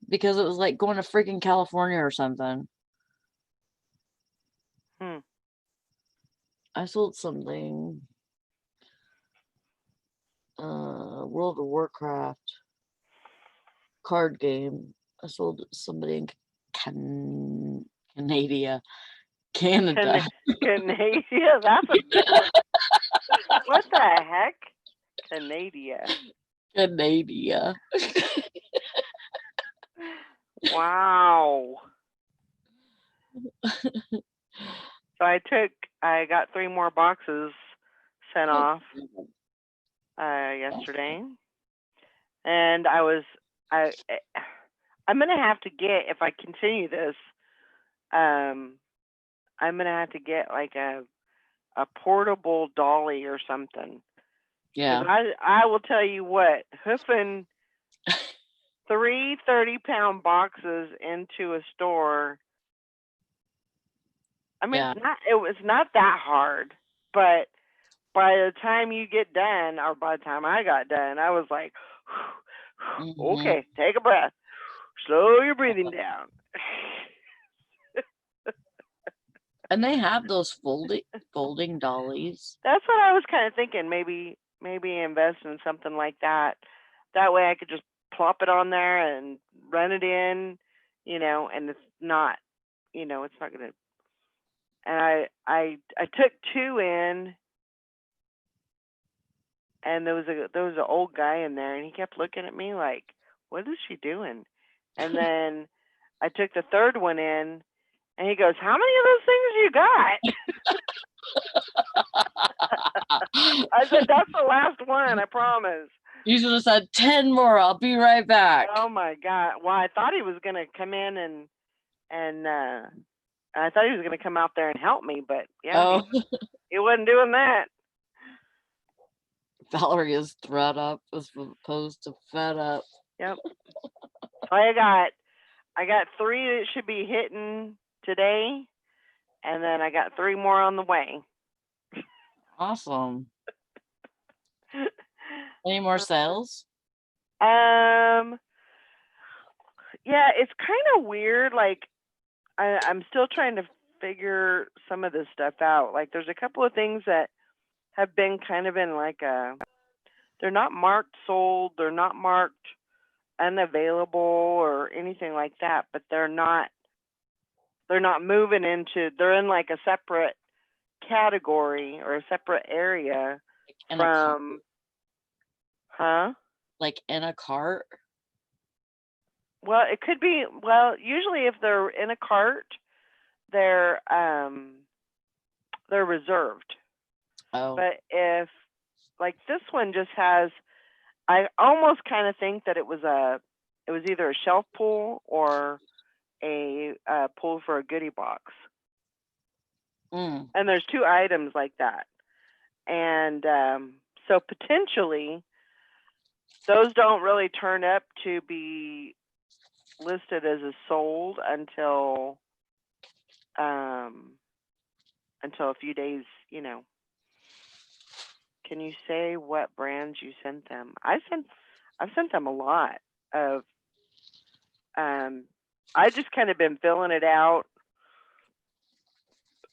Because it was like going to freaking California or something. I sold something. World of Warcraft card game. I sold it to somebody in Canada. Canada. That's what the heck? Canada. Wow. So I got 3 more boxes sent off. yesterday, and I'm gonna have to get, if I continue this, I'm gonna have to get like a portable dolly or something. Yeah. I will tell you what, hoofing 3 30-pound boxes into a store. I mean, Yeah. it was not that hard, but by the time you get done, or by the time I got done, I was like, okay, take a breath, slow your breathing down. And they have those folding dollies. That's what I was kind of thinking. Maybe invest in something like that. That way I could just plop it on there and run it in, and it's not, it's not gonna. And I took 2 in, and there was an old guy in there, and he kept looking at me like, "What is she doing?" And then I took the 3rd one in, and he goes, "How many of those things you got?" I said, "That's the last one, I promise." You should have said 10 more. I'll be right back. Oh my God! Well, I thought he was gonna come in and I thought he was gonna come out there and help me, but yeah, he wasn't doing that. Valerie is thread up as opposed to fed up. Yep. I got 3 that should be hitting today, and then I got 3 more on the way. Awesome. Any more sales? Yeah, it's kind of weird. Like, I'm still trying to figure some of this stuff out. Like, there's a couple of things that have been kind of in like they're not marked sold, they're not marked unavailable or anything like that, but they're not moving into, they're in like a separate category or a separate area from, like in a cart? Well, it could be, usually if they're in a cart, they're reserved. Oh. But if, like, this one just has, I almost kind of think that it was either a shelf pull or a pull for a goodie box. And there's 2 items like that. And so potentially those don't really turn up to be listed as a sold until a few days, Can you say what brands you sent them? I've sent them a lot of I just kind of been filling it out.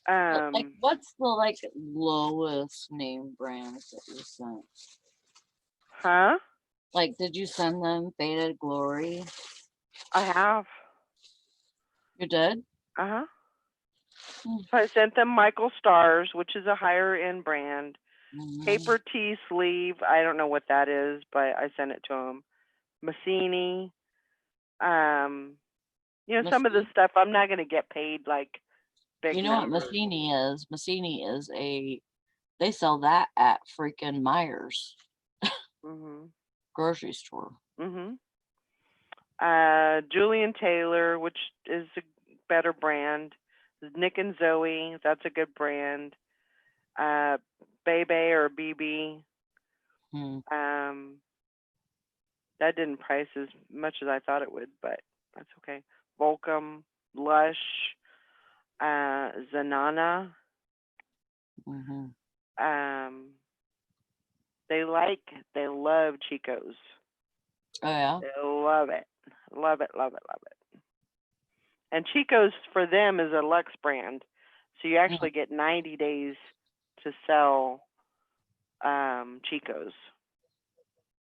Like, what's the lowest name brands that you sent? Like, did you send them Faded Glory? I have. You did? So I sent them Michael Stars, which is a higher end brand. Paper Tee Sleeve, I don't know what that is, but I sent it to them. Massini, some of the stuff I'm not going to get paid like big. You know numbers. What Massini is? Massini is they sell that at freaking Myers grocery store. Julian Taylor, which is a better brand. Nick and Zoe, that's a good brand. Bebe or BB. That didn't price as much as I thought it would, but that's okay. Volcom, Lush, Zanana. They love Chico's. Oh yeah. They love it. Love it, love it, love it. And Chico's for them is a Lux brand. So you actually get 90 days to sell Chico's,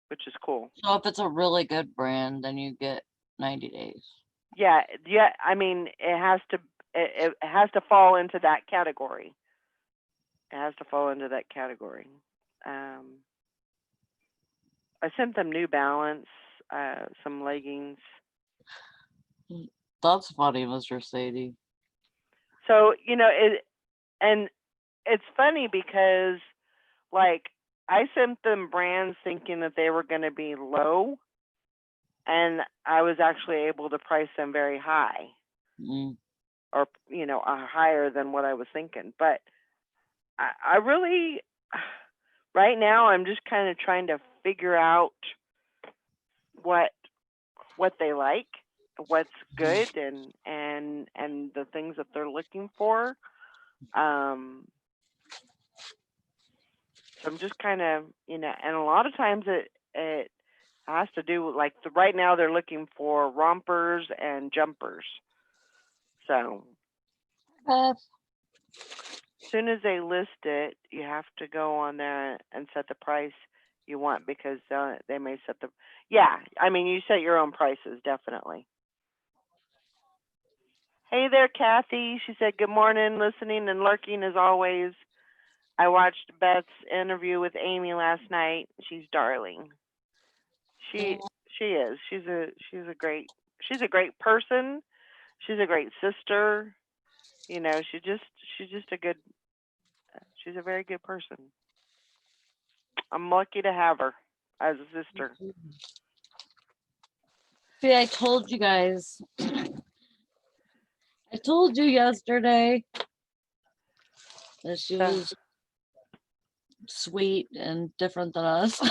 which is cool. So if it's a really good brand, then you get 90 days. Yeah. I mean, it has to fall into that category. I sent them New Balance, some leggings. That's funny, Mr. Sadie. So, and it's funny because, like, I sent them brands thinking that they were going to be low, and I was actually able to price them very high, or higher than what I was thinking. But I really, right now, I'm just kind of trying to figure out what they like, what's good, and the things that they're looking for. So I'm just kind of, and a lot of times it has to do with, like, right now they're looking for rompers and jumpers. So as soon as they list it, you have to go on there and set the price you want, because they may set the, you set your own prices, definitely. Hey there, Kathy. She said, good morning, listening and lurking as always. I watched Beth's interview with Amy last night. She's darling. She is. She's a great person. She's a great sister. She's a very good person. I'm lucky to have her as a sister. See, I told you guys. I told you yesterday that she was sweet and different than us.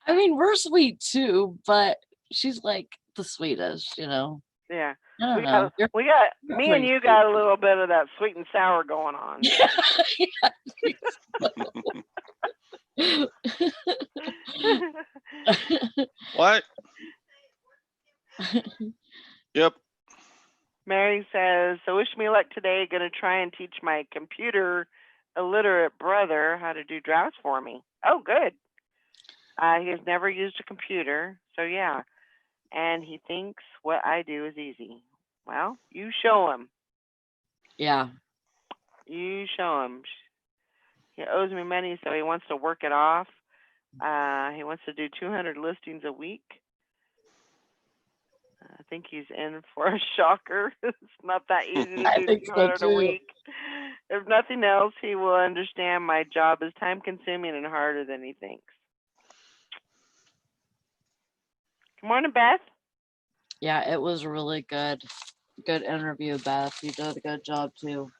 I mean, we're sweet too, but she's like the sweetest, Yeah. I don't know. We got me and you got a little bit of that sweet and sour going on. What? Yep. Mary says, so wish me luck today. Gonna try and teach my computer illiterate brother how to do drafts for me. Oh, good. He has never used a computer, so yeah. And he thinks what I do is easy. Well, you show him. Yeah. You show him. He owes me money, so he wants to work it off. He wants to do 200 listings a week. I think he's in for a shocker. It's not that easy to do 200 a week. If nothing else, he will understand my job is time-consuming and harder than he thinks. Good morning, Beth. Yeah, it was really good. Good interview, Beth. You did a good job too.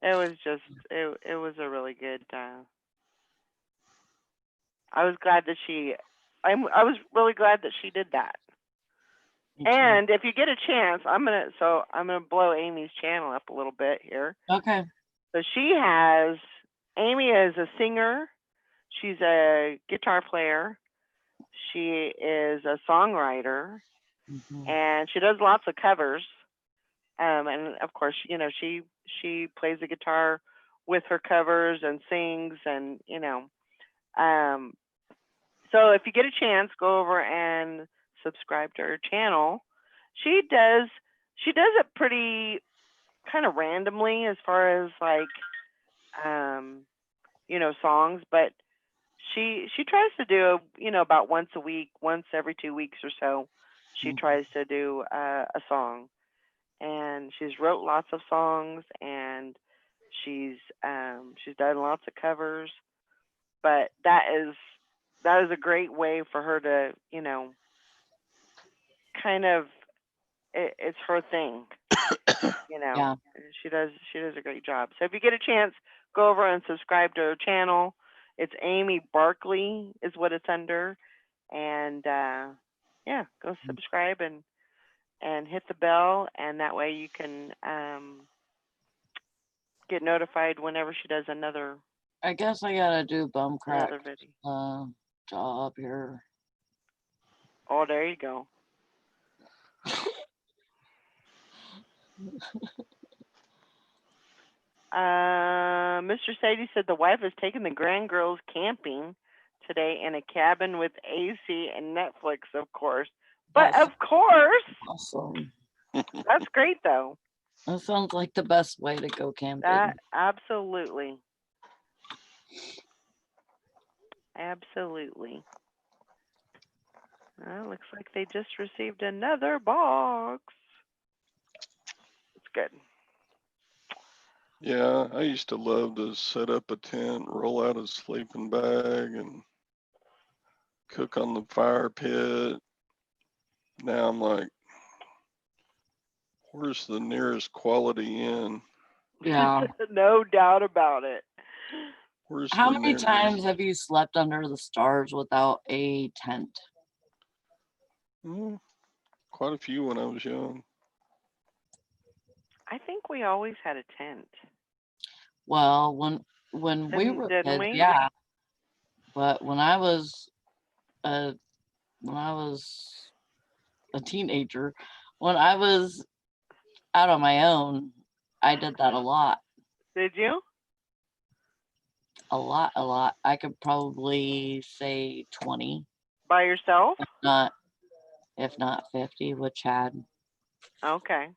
It was just, it was a really good, I was glad that I was really glad that she did that. And if you get a chance, I'm gonna blow Amy's channel up a little bit here. Okay. So Amy is a singer. She's a guitar player. She is a songwriter, and she does lots of covers. And of course, she plays the guitar with her covers and sings, and so if you get a chance, go over and subscribe to her channel. She does it pretty kind of randomly as far as like songs, but she tries to do about once a week, once every 2 weeks or so. She tries to do a song, and she's wrote lots of songs, and she's done lots of covers. But that is a great way for her to kind of, it's her thing. Yeah. She does a great job. So if you get a chance, go over and subscribe to her channel. It's Amy Barkley is what it's under, and go subscribe and hit the bell, and that way you can get notified whenever she does another. I guess I gotta do bum crap video. Job here. Oh, there you go. Mr. Sadie said the wife has taken the grand girls camping today in a cabin with AC and Netflix, of course. But of course. Awesome. That's great, though. That sounds like the best way to go camping. Absolutely. Absolutely. Looks like they just received another box. good. Yeah, I used to love to set up a tent, roll out a sleeping bag, and cook on the fire pit. Now I'm like, where's the nearest Quality Inn? Yeah. No doubt about it. Where's How the many nearest? times have you slept under the stars without a tent? Quite a few when I was young. I think we always had a tent. Well, when we were Didn't kids, we? yeah. But when I was a teenager, when I was out on my own, I did that a lot. Did you? A lot. I could probably say 20. By yourself? If not 50 with Chad. Okay.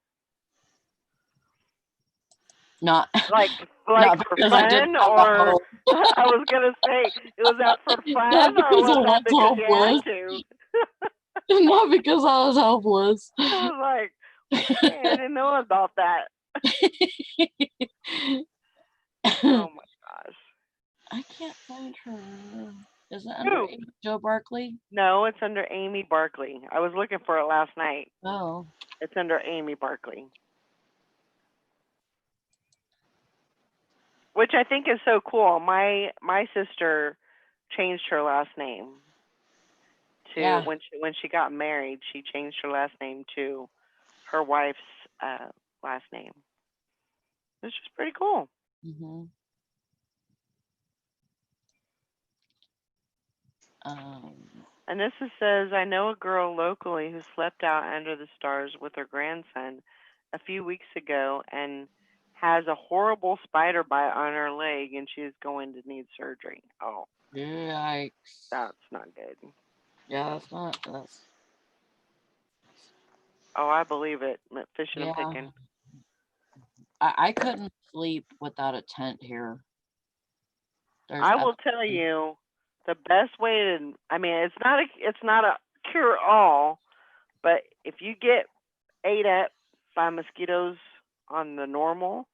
Not Like not for because I didn't fun, have a or home. I was gonna say, was that for Not fun, or because I was that was because you had hopeless. to? Not because I was hopeless. I was like, okay, I didn't know about that. Oh my gosh. I can't find her. Is it Who? under Joe Barkley? No, it's under Amy Barkley. I was looking for it last night. Oh. It's under Amy Barkley. Which I think is so cool. My sister changed her last name to Yeah. when she got married. She changed her last name to her wife's last name. It's just pretty cool. Mm-hmm. And this says, I know a girl locally who slept out under the stars with her grandson a few weeks ago and has a horrible spider bite on her leg, and she is going to need surgery. Oh, Yikes. that's not good. Yeah, that's. Oh, I believe it. Fishing Yeah. and picking. I couldn't sleep without a tent here. I will tell you, the best way to, I mean, it's not a cure all, but if you get ate up by mosquitoes on the normal,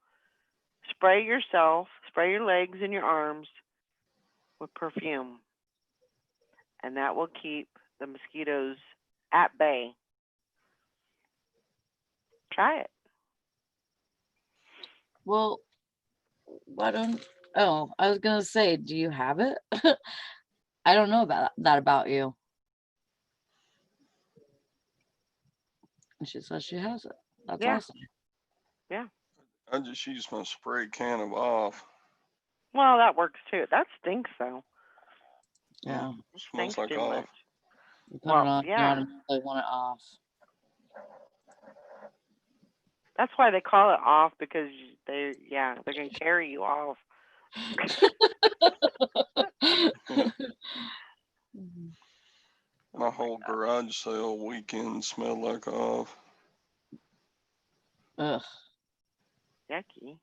spray yourself, spray your legs and your arms with perfume, and that will keep the mosquitoes at bay. Try it. Well, why don't? Oh, I was gonna say, do you have it? I don't know about that about you. And she says she has it. That's awesome. Yeah. I just use my spray can of off. Well, that works too. That stinks though. Yeah. It smells like too off. much. You put it on, yeah. you automatically want it off. That's why they call it off, because they're gonna carry you off. My whole garage sale weekend smelled like off. Ugh. Yucky.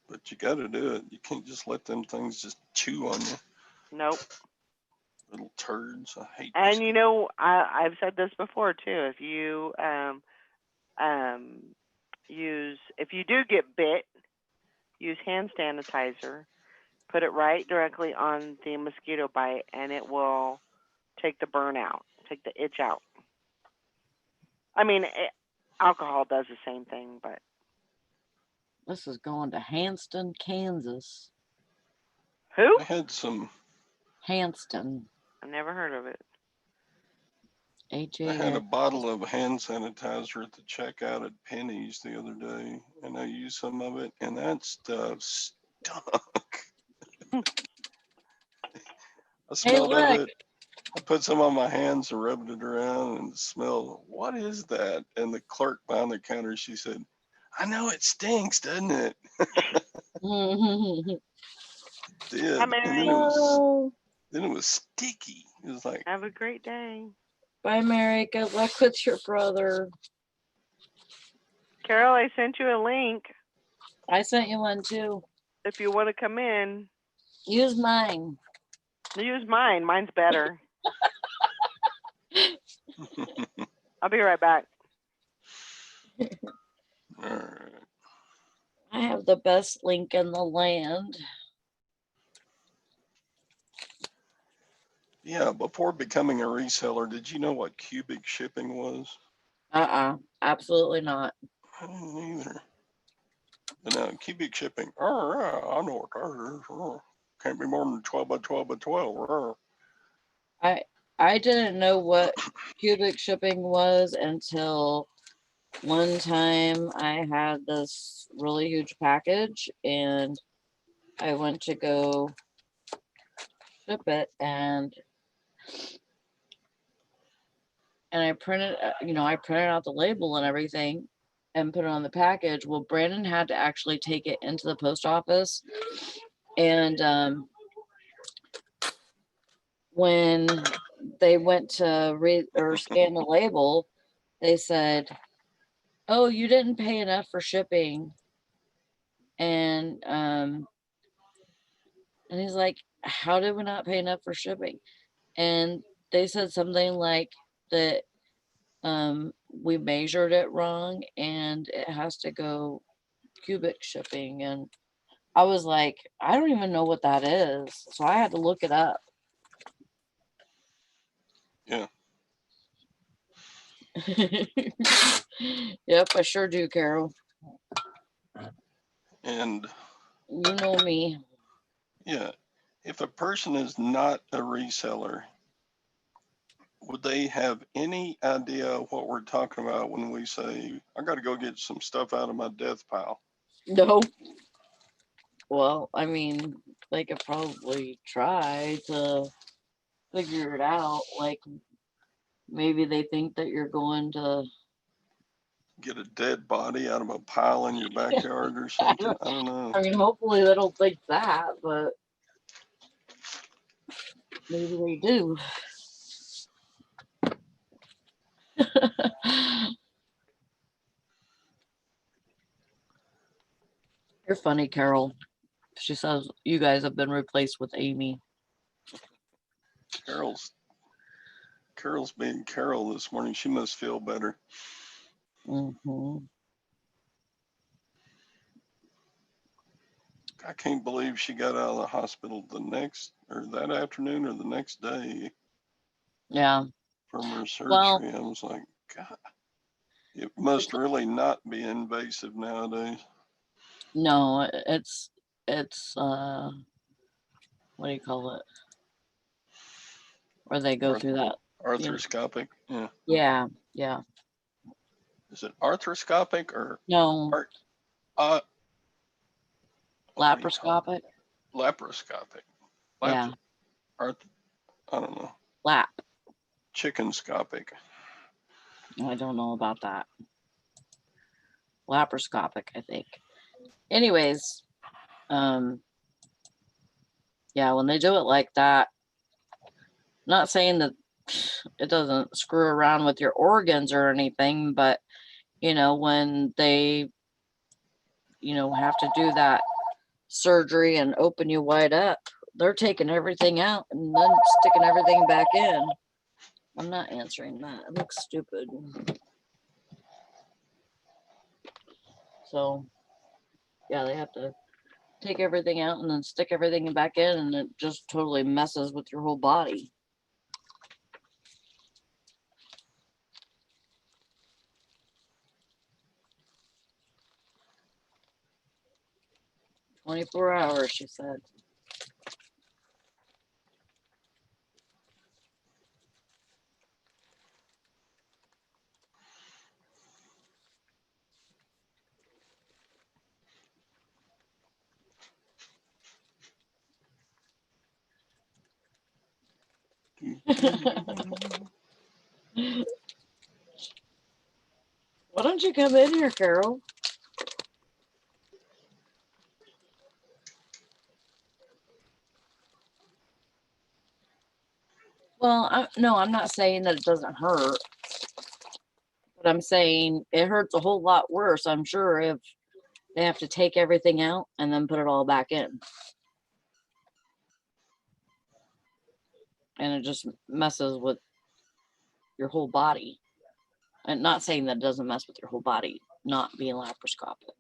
But you got to do it. You can't just let them things just chew on you. Nope. Little turds. I hate. And you know, I've said this before too. If you if you do get bit, use hand sanitizer. Put it right directly on the mosquito bite, and it will take the burn out, take the itch out. I mean, alcohol does the same thing, but. This is going to Hanston, Kansas. Who? I had some. Hanston. I've never heard of it. I had a bottle of hand sanitizer at the checkout at Penny's the other day, and I used some of it, and that stuff stunk. I smelled of it. I put some on my hands and rubbed it around and smelled, what is that? And the clerk behind the counter, she said, I know it stinks, doesn't it? It did. Hi, Mary. And then it was sticky. It was like, have a great day. Bye, Mary. Good luck with your brother. Carol, I sent you a link. I sent you one too. If you want to come in. Use mine. Use mine. Mine's better. I'll be right back. all right. I have the best link in the land. Yeah, before becoming a reseller, did you know what cubic shipping was? Absolutely not. I didn't either. But now, cubic shipping, I know what that is. Can't be more than 12 by 12 by 12. I didn't know what cubic shipping was until one time I had this really huge package and I went to go ship it and I printed, I printed out the label and everything and put it on the package. Well, Brandon had to actually take it into the post office. And when they went to read or scan the label, they said, "Oh, you didn't pay enough for shipping." And he's like, "How did we not pay enough for shipping?" And they said something like that we measured it wrong and it has to go cubic shipping. And I was like, I don't even know what that is. So I had to look it up. Yeah. Yep, I sure do, Carol. And you know me. Yeah. If a person is not a reseller, would they have any idea what we're talking about when we say, I got to go get some stuff out of my death pile? No. Well, I mean, they could probably try to figure it out. Like, maybe they think that you're going to Get a dead body out of a pile in your backyard or something? I don't know. I mean, hopefully they don't think that, but maybe they do. You're funny, Carol. She says you guys have been replaced with Amy. Carol's being Carol this morning. She must feel better. Mm-hmm. I can't believe she got out of the hospital that afternoon or the next day. Yeah. From her surgery. Well, I was like, God, it must really not be invasive nowadays. No, it's what do you call it? Where they go through that. Arthroscopic. Yeah. Yeah. Yeah. Is it arthroscopic or No? Laparoscopic. Laparoscopic. Yeah. I don't know. Lap. Chickenscopic. I don't know about that. Laparoscopic, I think. Anyways, yeah, when they do it like that, not saying that it doesn't screw around with your organs or anything, but when they have to do that surgery and open you wide up, they're taking everything out and then sticking everything back in. I'm not answering that. It looks stupid. So yeah, they have to take everything out and then stick everything back in, and it just totally messes with your whole body. "24 hours," she said. Why don't you come in here, Carol? Well, no, I'm not saying that it doesn't hurt, but I'm saying it hurts a whole lot worse, I'm sure, if they have to take everything out and then put it all back in. And it just messes with your whole body. And not saying that it doesn't mess with your whole body, not being laparoscopic.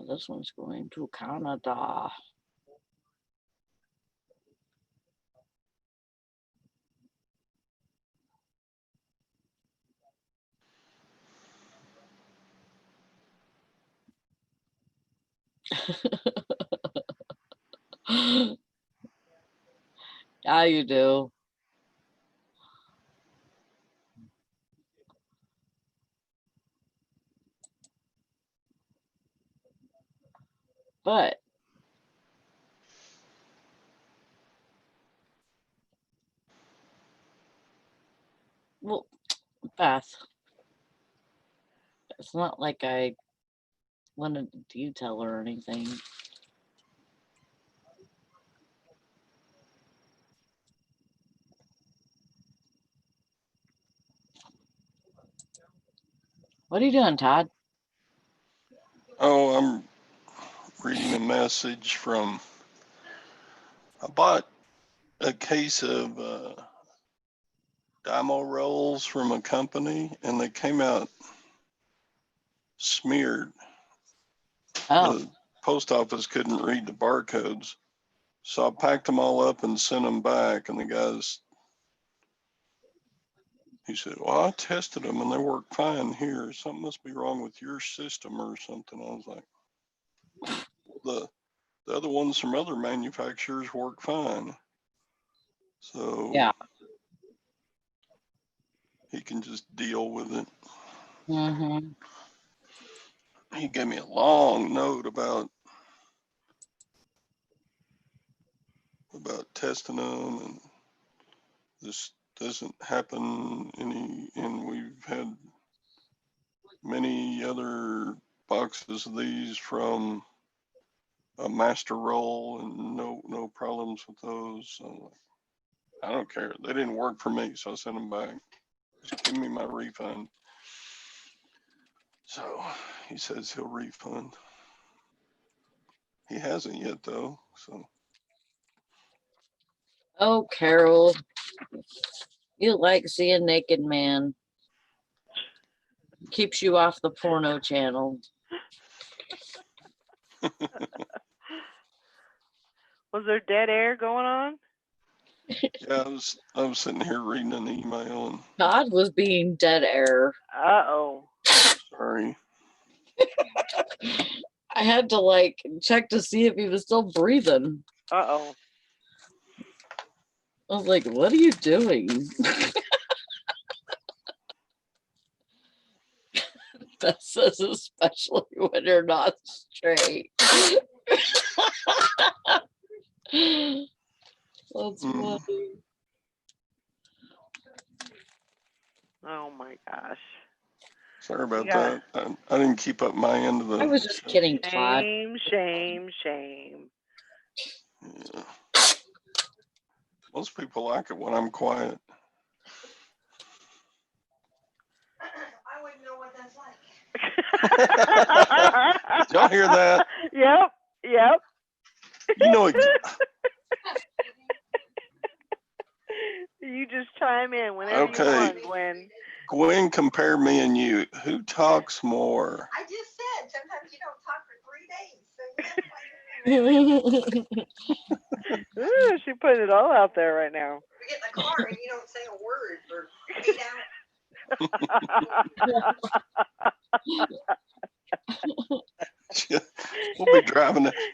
this one's going to Canada. Yeah, you do. But well, Beth, it's not like I wanted to detail or anything. What are you doing, Todd? Oh, I'm reading a message from, I bought a case of Dymo rolls from a company and they came out smeared. Oh, The post office couldn't read the barcodes. So I packed them all up and sent them back. And the guys, he said, well, I tested them and they work fine here. Something must be wrong with your system or something. I was like, the other ones from other manufacturers work fine. So yeah. he can just deal with it. Mm-hmm. He gave me a long note about testing them, and this doesn't happen any, and we've had many other boxes of these from a master roll and no problems with those. So I don't care. They didn't work for me, so I sent them back. Just give me my refund. So he says he'll refund. He hasn't yet though, so. Oh, Carol, you like seeing naked man. Keeps you off the porno channel. Was there dead air going on? Yeah, I was sitting here reading an email and Todd was being dead air. Uh-oh. sorry. I had to like check to see if he was still breathing. Uh-oh. I was like, what are you doing? That says especially when you're not straight. That's funny. Oh my gosh. Sorry about Yeah. that. I didn't keep up my end of the. I was just kidding, Todd. Shame. Yeah. Most people like it when I'm quiet. I wouldn't know what that's like. Did y'all hear that? Yep. You know, you just chime in whenever you want, Gwen. Gwen, compare me and you. Who talks more? I just said sometimes you don't talk for 3 days. So Ooh, she put it all out there right now. we get in the car and you don't say a word for 8 hours.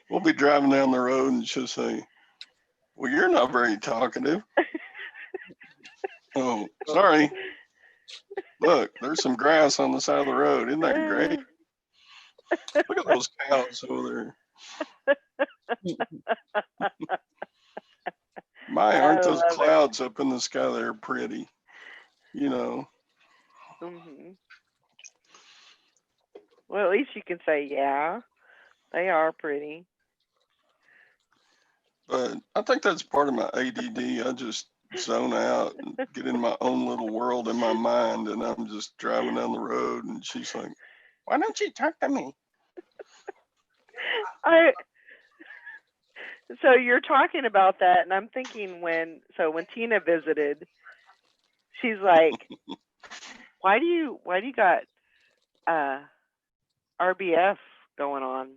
We'll be driving down the road and she'll say, well, you're not very talkative. Oh, sorry. Look, there's some grass on the side of the road. Isn't that great? Look at those cows over there. My, aren't those clouds up in the sky? They're pretty, you know. Mm-hmm. Well, at least you can say, yeah, they are pretty. But I think that's part of my ADD. I just zone out and get in my own little world in my mind, and I'm just driving down the road, and she's like, why don't you talk to me? So you're talking about that, and I'm thinking when Tina visited, she's like, why do you got RBF going on?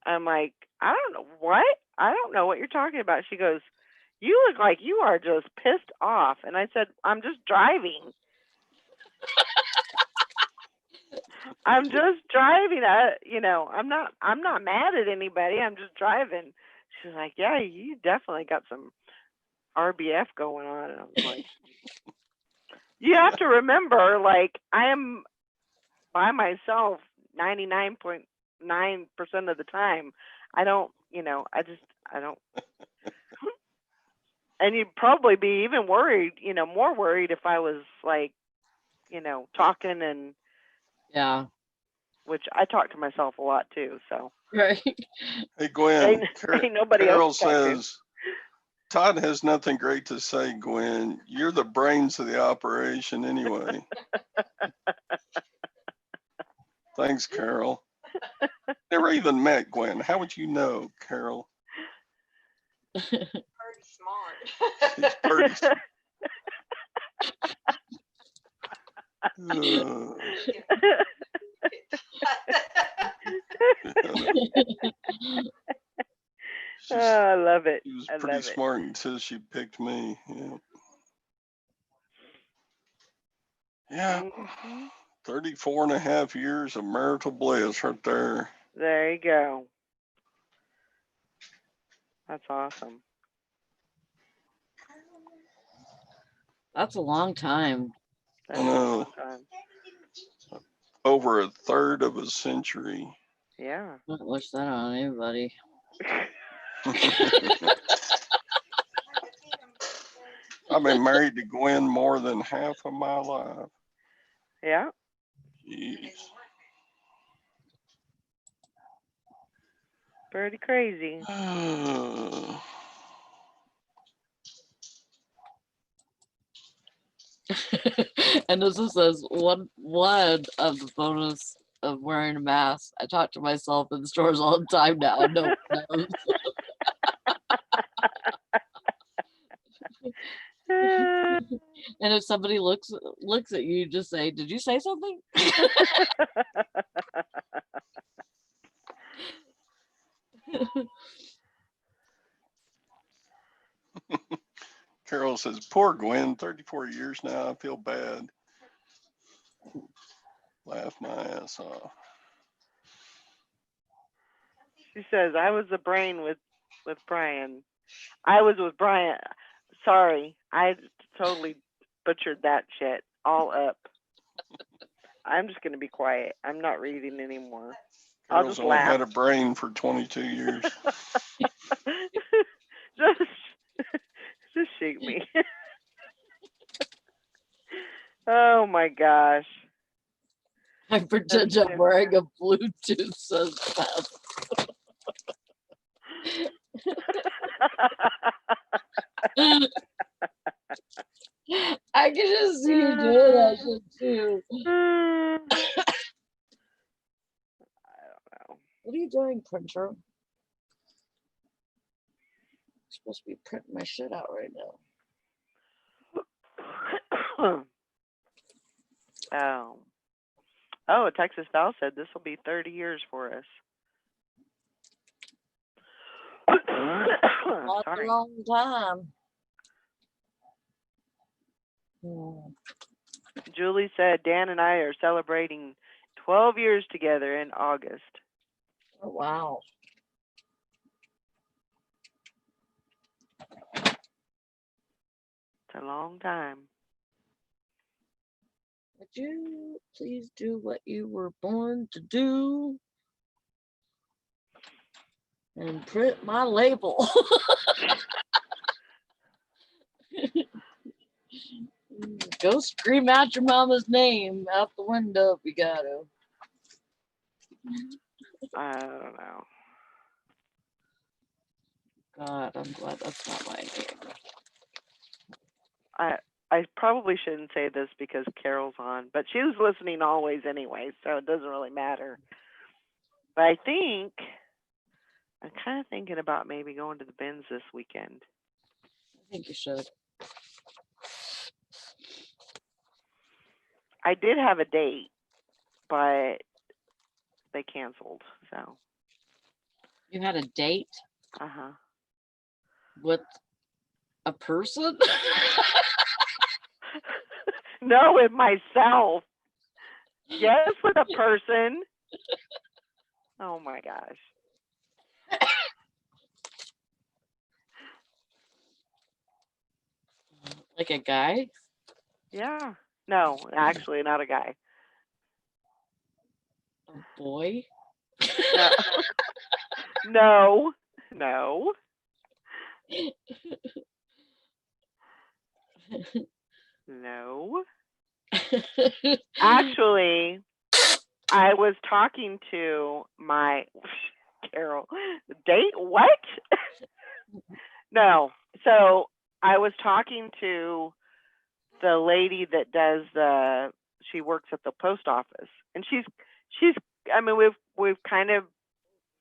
I'm like, I don't know what? I don't know what you're talking about. She goes, you look like you are just pissed off. And I said, I'm just driving. I'm just driving. I'm not mad at anybody. I'm just driving. She's like, yeah, you definitely got some RBF going on. And I was like, you have to remember, like, I am by myself 99.9% of the time. I don't. And you'd probably be even worried, more worried if I was like, talking and Yeah. which I talk to myself a lot too. So Right. Hey, Gwen, ain't nobody Carol else to talk to. says, Todd has nothing great to say, Gwen. You're the brains of the operation anyway. Thanks, Carol. Never even met Gwen. How would you know, Carol? Pretty smart. She's pretty. I love it. She was I pretty love it. smart until she picked me. Yeah. Yeah. Mhm. 34 and a half years of marital bliss right there. There you go. That's awesome. That's a long time. That I is a know. long time. Over a third of a century. Yeah. I don't wish that on anybody. I've been married to Gwen more than half of my life. Yeah. Jeez. Pretty crazy. And this says one of the bonus of wearing a mask. I talk to myself in stores all the time now. No one knows. And if somebody looks at you, just say, "Did you say something?" Carol says, poor Gwen, 34 years now. I feel bad. Laugh my ass off. She says, I was the brain with Brian. I was with Brian. Sorry, I totally butchered that shit all up. I'm just going to be quiet. I'm not reading anymore. I'll Carol's just only laugh. had a brain for 22 years. just shoot me. Oh my gosh. I pretend I'm wearing a Bluetooth suspect. I can just see you doing that shit too. I don't know. What are you doing, printer? I'm supposed to be printing my shit out right now. Oh, Texas Val said this will be 30 years for us. Not Sorry. a long time. Hmm. Julie said Dan and I are celebrating 12 years together in August. Oh, wow. It's a long time. Would you please do what you were born to do? And print my label. Go scream out your mama's name out the window if you gotta. I don't know. God, I'm glad that's not my name. I probably shouldn't say this because Carol's on, but she was listening always anyway, so it doesn't really matter. But I think I'm kind of thinking about maybe going to the bins this weekend. I think you should. I did have a date, but they canceled. So You had a date Uh-huh. with a person? No, with myself. Yes, with a person. Oh my gosh. Like a guy? Yeah. No, actually not a guy. A boy? No. No. No. No. Actually, I was talking to my Carol. Date what? No. So I was talking to the lady that does she works at the post office, and she's I mean we've kind of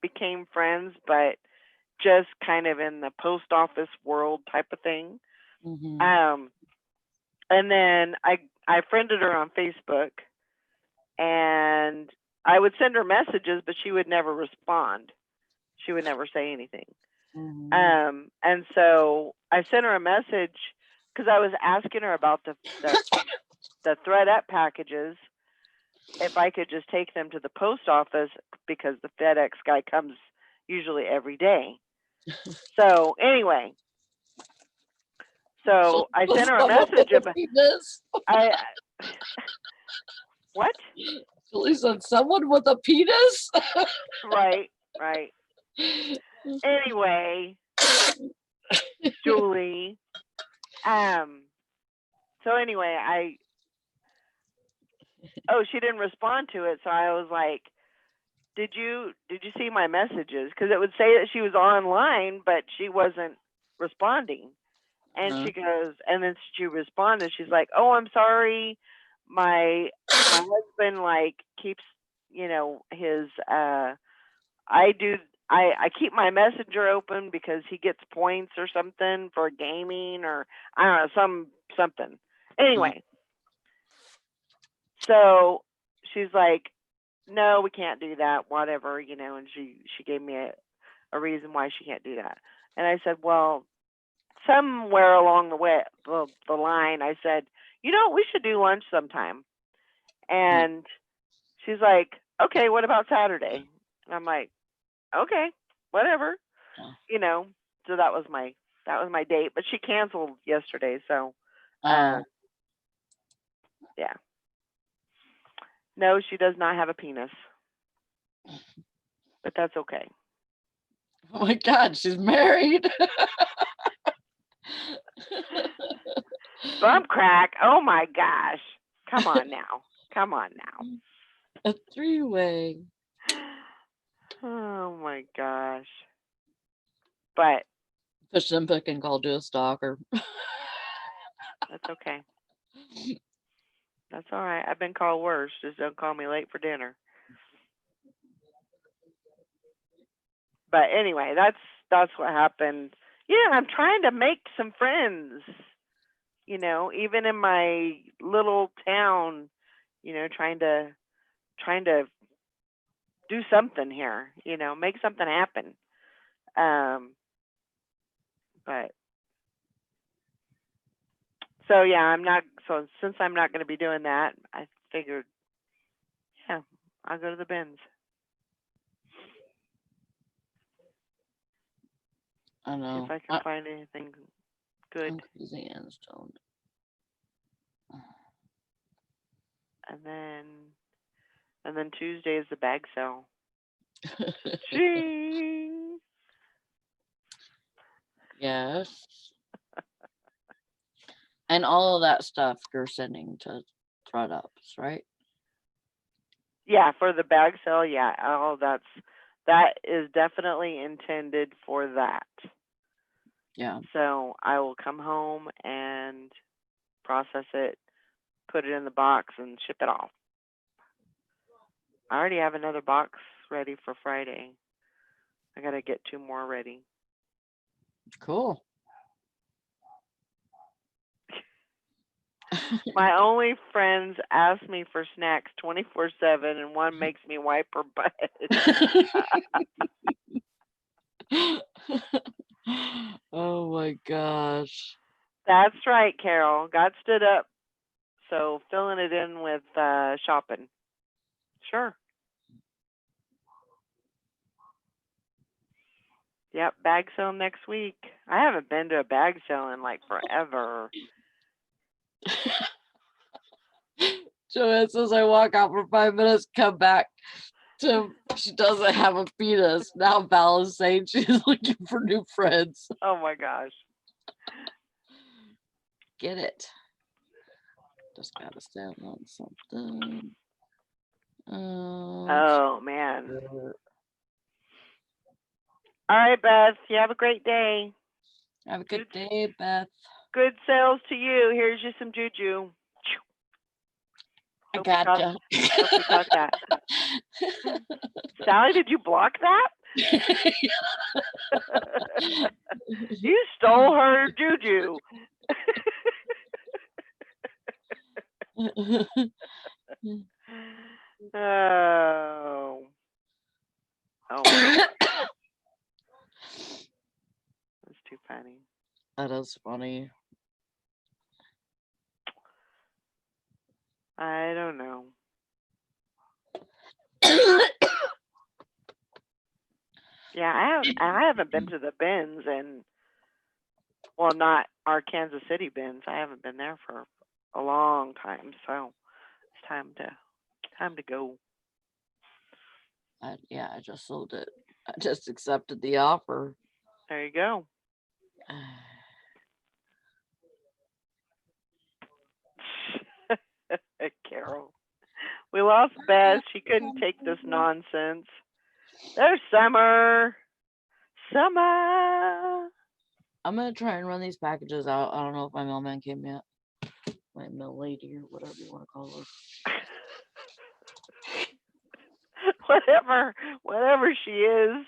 became friends, but just kind of in the post office world type of thing. Mhm. And then I friended her on Facebook, and I would send her messages, but she would never respond. She would never say anything. Mhm. And so I sent her a message because I was asking her about the ThreadUp packages, if I could just take them to the post office because the FedEx guy comes usually every day. So anyway, so I sent her a message about penis. I what? Julie said, someone with a penis? Right. Anyway, Julie. So anyway, she didn't respond to it, so I was like, did you see my messages? Because it would say that she was online, but she wasn't responding. And she goes, and then she responded. She's like, "Oh, I'm sorry. My husband like keeps, his I keep my messenger open because he gets points or something for gaming, or I don't know, something. Anyway, so she's like, "No, we can't do that, whatever," and she gave me a reason why she can't do that. And I said, "Well, somewhere along the way, the line, I said, we should do lunch sometime." And she's like, "Okay, what about Saturday?" And I'm like, "Okay, whatever." So that was my date, but she canceled yesterday, so yeah. No, she does not have a penis. But that's okay. Oh my God, she's married. Bump crack. Oh my gosh. Come on now. A three-way. Oh my gosh. But Pashimpa can call you a stalker. that's okay. That's all right. I've been called worse. Just don't call me late for dinner. But anyway, that's what happened. Yeah, I'm trying to make some friends. Even in my little town, trying to do something here, make something happen. But so yeah, since I'm not going to be doing that, I figured, yeah, I'll go to the bins. I know. If I can find anything good. I'm crazy and stoned. And then Tuesday is the bag sale. Ching. Yes. And all of that stuff you're sending to ThreadUps, right? Yeah, for the bag sale, yeah. That is definitely intended for that. Yeah. So I will come home and process it, put it in the box, and ship it off. I already have another box ready for Friday. I gotta get 2 more ready. Cool. My only friends ask me for snacks 24/7, and one makes me wipe her butt. Oh my gosh. That's right, Carol. God stood up. So filling it in with shopping. Sure. Yep, bag sale next week. I haven't been to a bag sale in like forever. Joanne says I walk out for 5 minutes, come back to she doesn't have a fetus. Now Val is saying she's looking for new friends. Oh my gosh. Get it. Just gotta stand on something. Oh man. All right, Beth. You have a great day. Have a good day, Beth. Good sales to you. Here's you some juju. I gotcha. Hope we caught that. Sally, did you block that? You stole her juju. Oh. Oh. That's too funny. That is funny. I don't know. Yeah, I haven't been to the bins and well, not our Kansas City bins. I haven't been there for a long time, so it's time to go. I just sold it. I just accepted the offer. There you go. Carol. We lost Beth. She couldn't take this nonsense. There's Summer. Summer. I'm gonna try and run these packages out. I don't know if my mailman came yet. My mail lady or whatever you want to call her. whatever she is.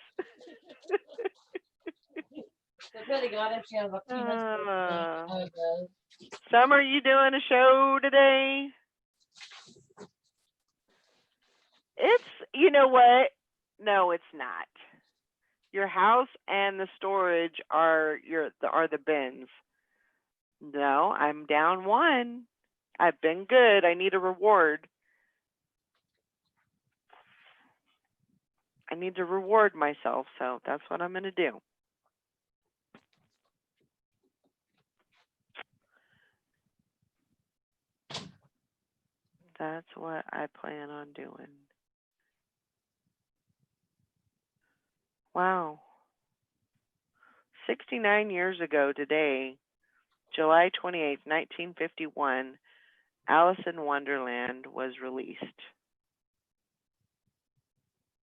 Summer, you doing a show today? It's, you know what? No, it's not. Your house and the storage are the bins. No, I'm down one. I've been good. I need a reward. I need to reward myself, so that's what I'm going to do. That's what I plan on doing. Wow. 69 years ago today, July 28th, 1951, Alice in Wonderland was released.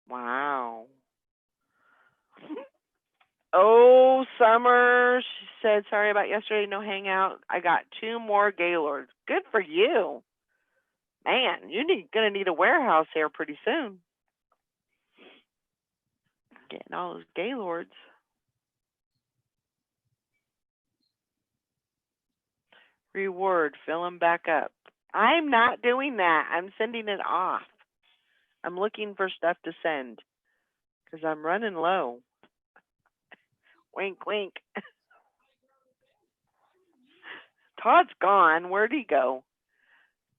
Wow. Oh, Summer, she said, sorry about yesterday, no hangout. I got 2 more Gaylords. Good for you. Man, you're going to need a warehouse here pretty soon. Getting all those Gaylords. Reward, fill them back up. I'm not doing that. I'm sending it off. I'm looking for stuff to send because I'm running low. Wink, wink. Todd's gone. Where'd he go?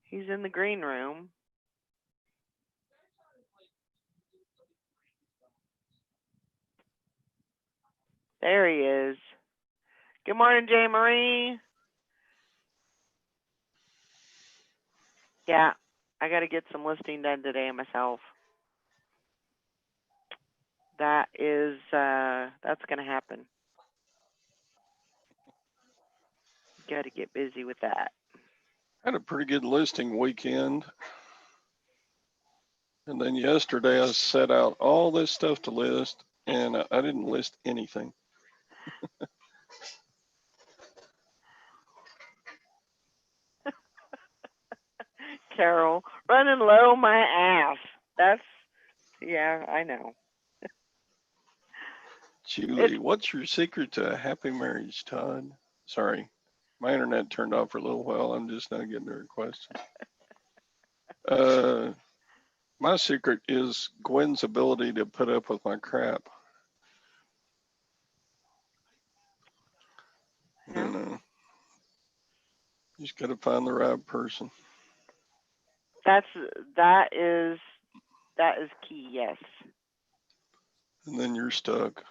He's in the green room. There he is. Good morning, Jay Marie. Yeah, I got to get some listing done today myself. That is, that's going to happen. Got to get busy with that. Had a pretty good listing weekend. And then yesterday I set out all this stuff to list and I didn't list anything. Carol, running low my ass. That's, yeah, I know. Julie, what's your secret to a happy marriage, Todd? Sorry, my internet turned off for a little while. I'm just not getting her question. My secret is Gwen's ability to put up with my crap. Just got to find the right person. That is key. Yes. And then you're stuck.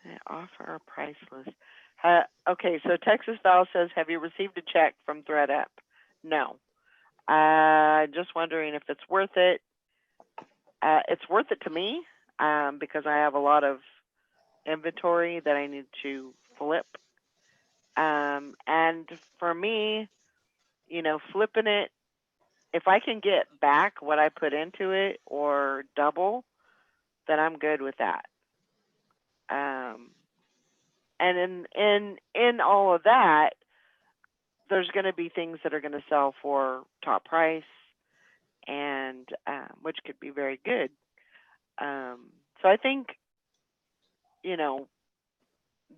They offer a price list. Okay, so Texas Val says, have you received a check from ThreadUp? No. Just wondering if it's worth it. It's worth it to me because I have a lot of inventory that I need to flip. And for me, you know, flipping it, if I can get back what I put into it or double, then I'm good with that. And in all of that, there's going to be things that are going to sell for top price, and which could be very good. So I think, you know,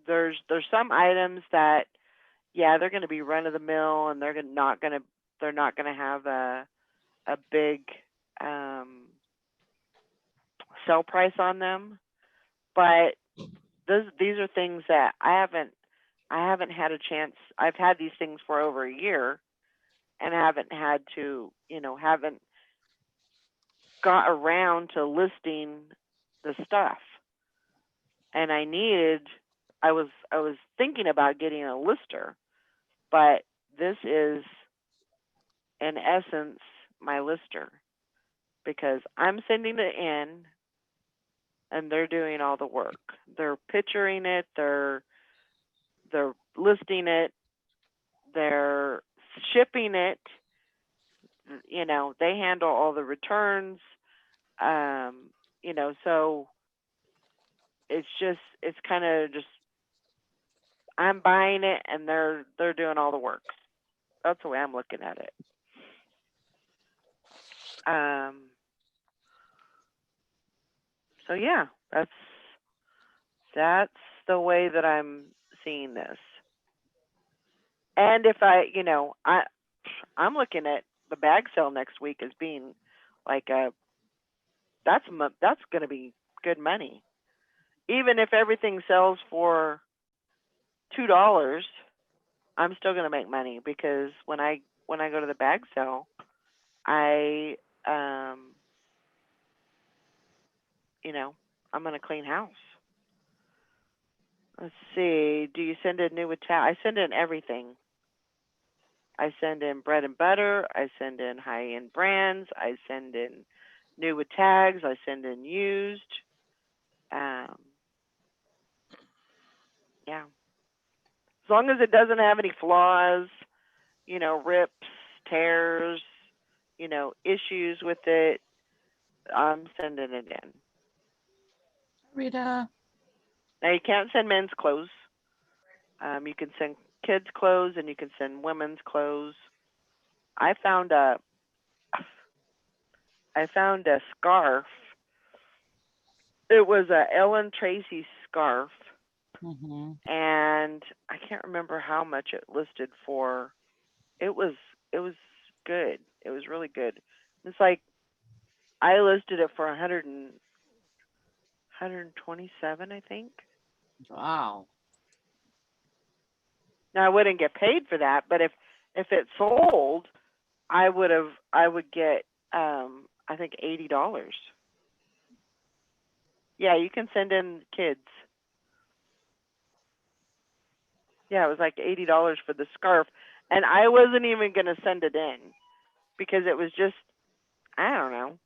there's some items that, yeah, they're going to be run of the mill, and they're not going to have a big sell price on them, but these are things that I haven't had a chance. I've had these things for over a year, and I haven't had to, you know, haven't got around to listing the stuff. And I was thinking about getting a lister, but this is in essence my lister, because I'm sending it in and they're doing all the work. They're picturing it, they're listing it, they're shipping it, you know, they handle all the returns, you know, so it's kind of just, I'm buying it and they're doing all the work. That's the way I'm looking at it. So yeah, that's the way that I'm seeing this. And if you know, I'm looking at the bag sale next week as being like that's going to be good money. Even if everything sells for $2, I'm still going to make money, because when I go to the bag sale, I you know, I'm going to clean house. Let's see. Do you send in new I send in everything. I send in bread and butter. I send in high-end brands. I send in new with tags. I send in used. Yeah. As long as it doesn't have any flaws, you know, rips, tears, you know, issues with it, I'm sending it in. Rita. Now, you can't send men's clothes. You can send kids' clothes and you can send women's clothes. I found a scarf. It was a Ellen Tracy scarf. And I can't remember how much it listed for. It was good. It was really good. It's like I listed it for 127, I think. Wow. Now I wouldn't get paid for that, but if it sold, I would get I think $80. Yeah, you can send in kids. Yeah, it was like $80 for the scarf, and I wasn't even going to send it in because it was just, I don't know.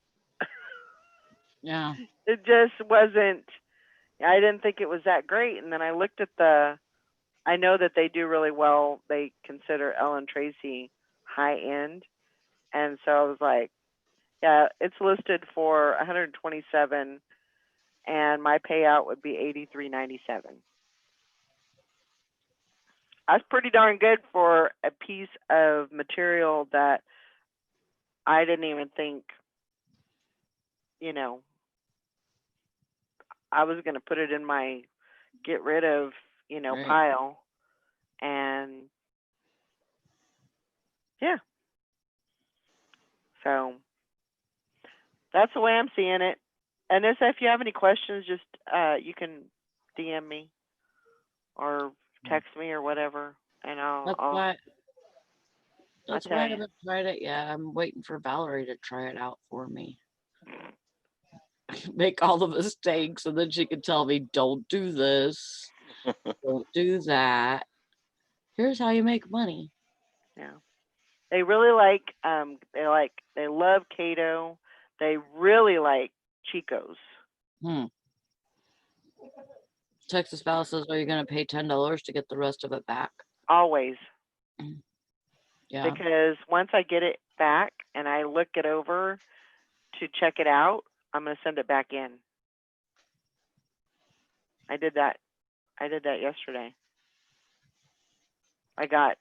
Yeah. It just wasn't, I didn't think it was that great. And then I looked at I know that they do really well. They consider Ellen Tracy high end. And so I was like, yeah, it's listed for 127 and my payout would be $83.97. That's pretty darn good for a piece of material that I didn't even think, you know, I was going to put it in my get rid of, you know, pile. And yeah. So that's the way I'm seeing it. And if you have any questions, just you can DM me. or text me or whatever, and That's I'll why. That's tell why I you. haven't tried it yet. I'm waiting for Valerie to try it out for me. Make all the mistakes, and then she can tell me, "Don't do this. Don't do that. Here's how you make money." Yeah. They really they love Cato. They really like Chico's. Texas Val says, "Are you going to pay $10 to get the rest of it back?" Always. Yeah. Because once I get it back and I look it over to check it out, I'm going to send it back in. I did that yesterday. I got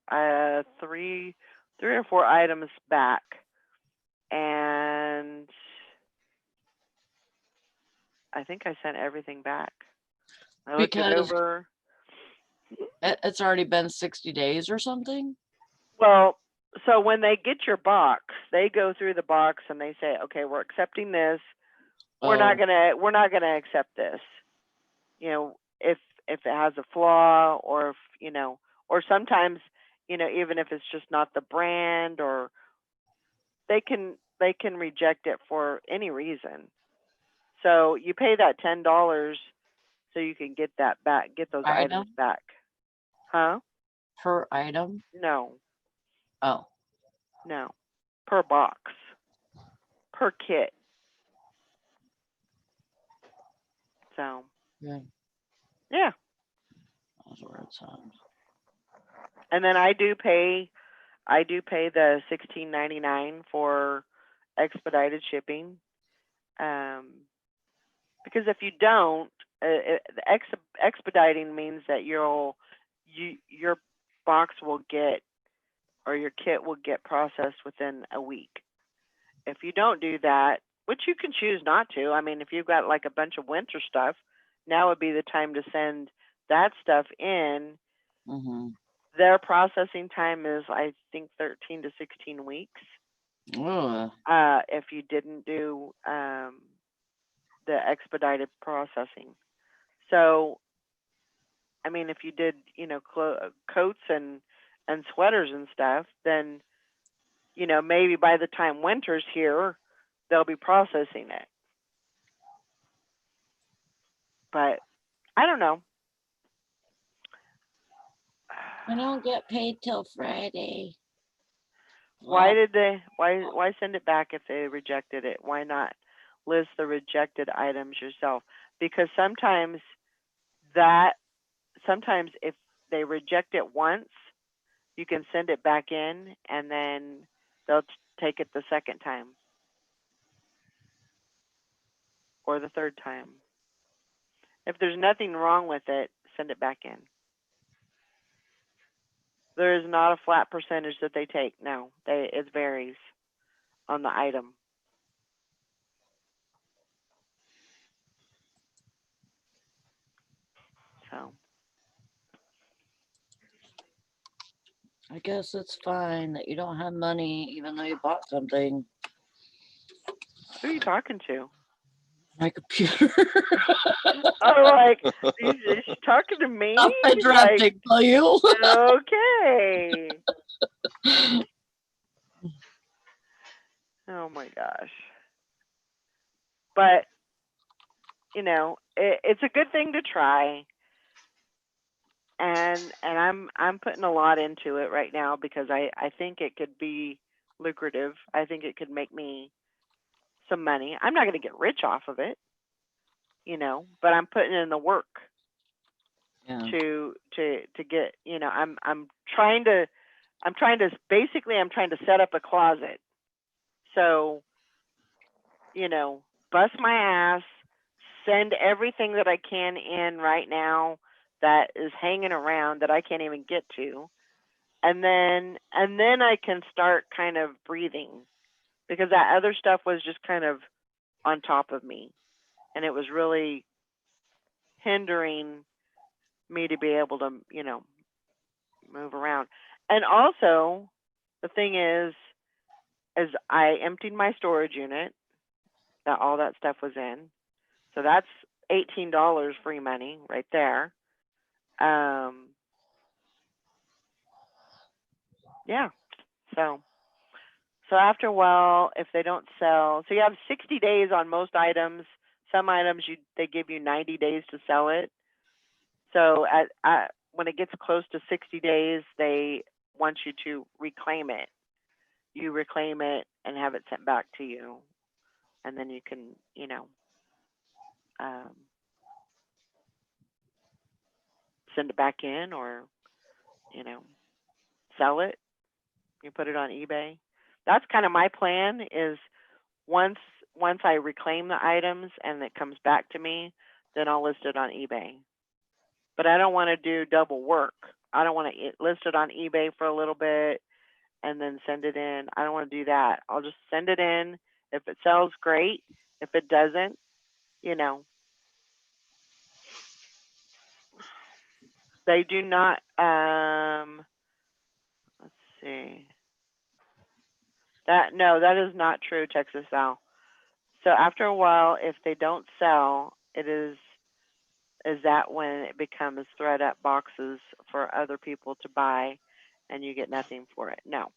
3 or 4 items back, and I think I sent everything back. I looked it Because over. it's already been 60 days or something. Well, so when they get your box, they go through the box and they say, "Okay, we're accepting this. We're not gonna accept this." You know, if it has a flaw, or if or sometimes, even if it's just not the brand, or they can reject it for any reason. So you pay that $10 so you can get that back, get those items back. Huh? Per item? No. Oh. No. Per box. Per kit. So. Yeah. Yeah. That's where it's at. And then I do pay the $16.99 for expedited shipping. Because if you don't, expediting means that your box will get, or your kit will get processed within a week. If you don't do that, which you can choose not to, I mean, if you've got like a bunch of winter stuff, now would be the time to send that stuff in. Mm-hmm. Their processing time is, I think, 13 to 16 weeks. If you didn't do the expedited processing. So, I mean, if you did, coats and sweaters and stuff, then, maybe by the time winter's here, they'll be processing it. But I don't know. I don't get paid till Friday. Why send it back if they rejected it? Why not list the rejected items yourself? Because sometimes if they reject it once, you can send it back in, and then they'll take it the second time or the third time. If there's nothing wrong with it, send it back in. There is not a flat percentage that they take. No, it varies on the item. So I guess it's fine that you don't have money even though you bought something. who are you talking to? My computer. Oh, like, is she talking to me? Stop interrupting, will you? Okay. Oh my gosh. But, it's a good thing to try. And I'm putting a lot into it right now because I think it could be lucrative. I think it could make me some money. I'm not going to get rich off of it, but I'm putting in the work. Yeah. To get, I'm trying to set up a closet. So, bust my ass, send everything that I can in right now that is hanging around that I can't even get to. And then I can start kind of breathing, because that other stuff was just kind of on top of me, and it was really hindering me to be able to, move around. And also, the thing is I emptied my storage unit that all that stuff was in. So that's $18 free money right there. Yeah. So after a while, if they don't sell, so you have 60 days on most items. Some items they give you 90 days to sell it. So when it gets close to 60 days, they want you to reclaim it. You reclaim it and have it sent back to you, and then you can, send it back in, or sell it. You put it on eBay. That's kind of my plan. Is once I reclaim the items and it comes back to me, then I'll list it on eBay. But I don't want to do double work. I don't want to list it on eBay for a little bit and then send it in. I don't want to do that. I'll just send it in. If it sells, great. If it doesn't, they do not, let's see. That is not true, Texas Al. So after a while, if they don't sell, is that when it becomes ThredUp boxes for other people to buy and you get nothing for it? No.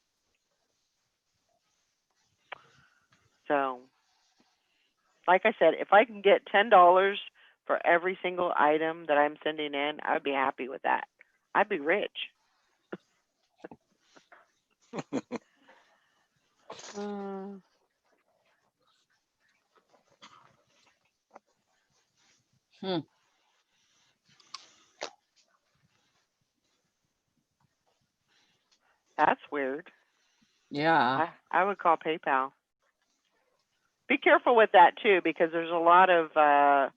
So, like I said, if I can get $10 for every single item that I'm sending in, I would be happy with that. I'd be rich. That's weird. Yeah. I would call PayPal. Be careful with that too, because there's a lot of scam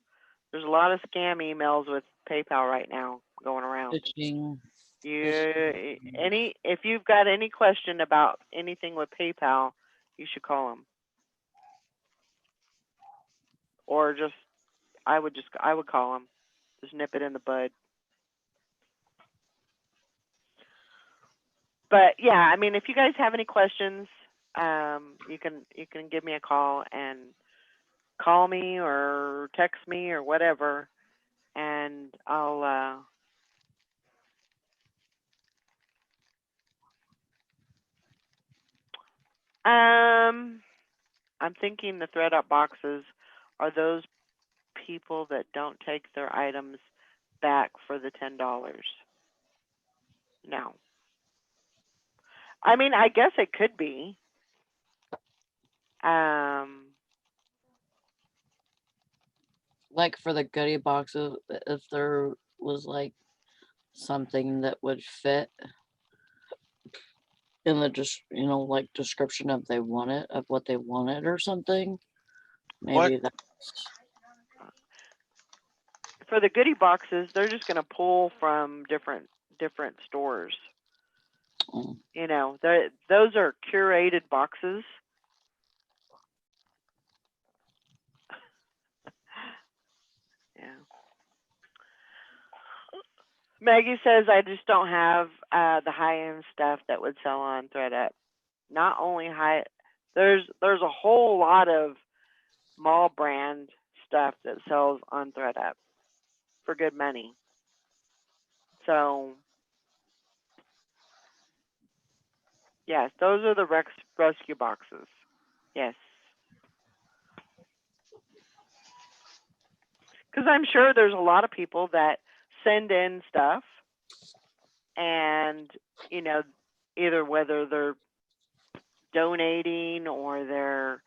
emails with PayPal right now going around. Pitching. If you've got any question about anything with PayPal, you should call them. Or I would call them. Just nip it in the bud. But yeah, I mean, if you guys have any questions, you can give me a call, and call me or text me or whatever, and I'll I'm thinking the ThredUp boxes are those people that don't take their items back for the $10. No. I mean, I guess it could be. Like for the goodie boxes, if there was like something that would fit in the like description of what they wanted or something, maybe that's for the goodie boxes. They're just going to pull from different stores. Those are curated boxes. Yeah. Maggie says, I just don't have the high-end stuff that would sell on ThredUp. Not only there's a whole lot of mall brand stuff that sells on ThredUp for good money. So, yes, those are the rescue boxes. Yes. Because I'm sure there's a lot of people that send in stuff, and either whether they're donating or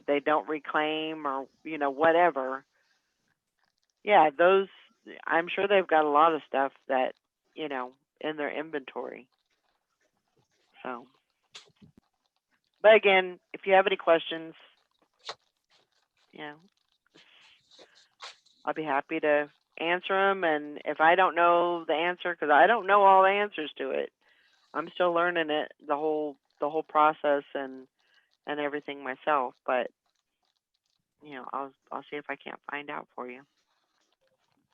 they don't reclaim, or whatever. Yeah, those, I'm sure they've got a lot of stuff that in their inventory. So, but again, if you have any questions, I'll be happy to answer them. And if I don't know the answer, because I don't know all the answers to it, I'm still learning it, the whole process and everything myself. But I'll see if I can't find out for you.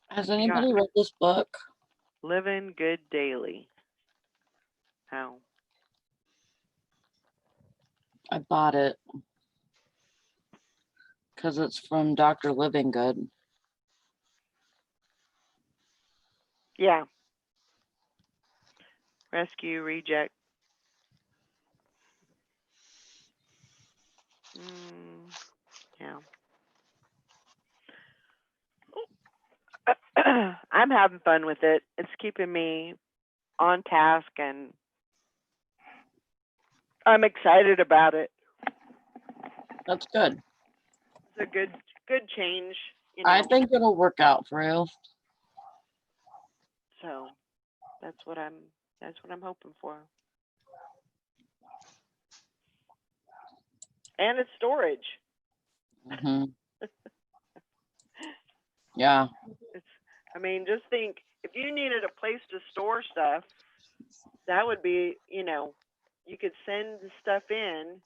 Has anybody read this book? Living Good Daily. How? I bought it because it's from Dr. Living Good. Yeah. Rescue, reject. Yeah. I'm having fun with it. It's keeping me on task, and I'm excited about it. That's good. It's a good change, I think it'll work out for you. So that's what I'm hoping for. And it's storage. Mm-hmm. Yeah. I mean, just think, if you needed a place to store stuff, that would be, you could send the stuff in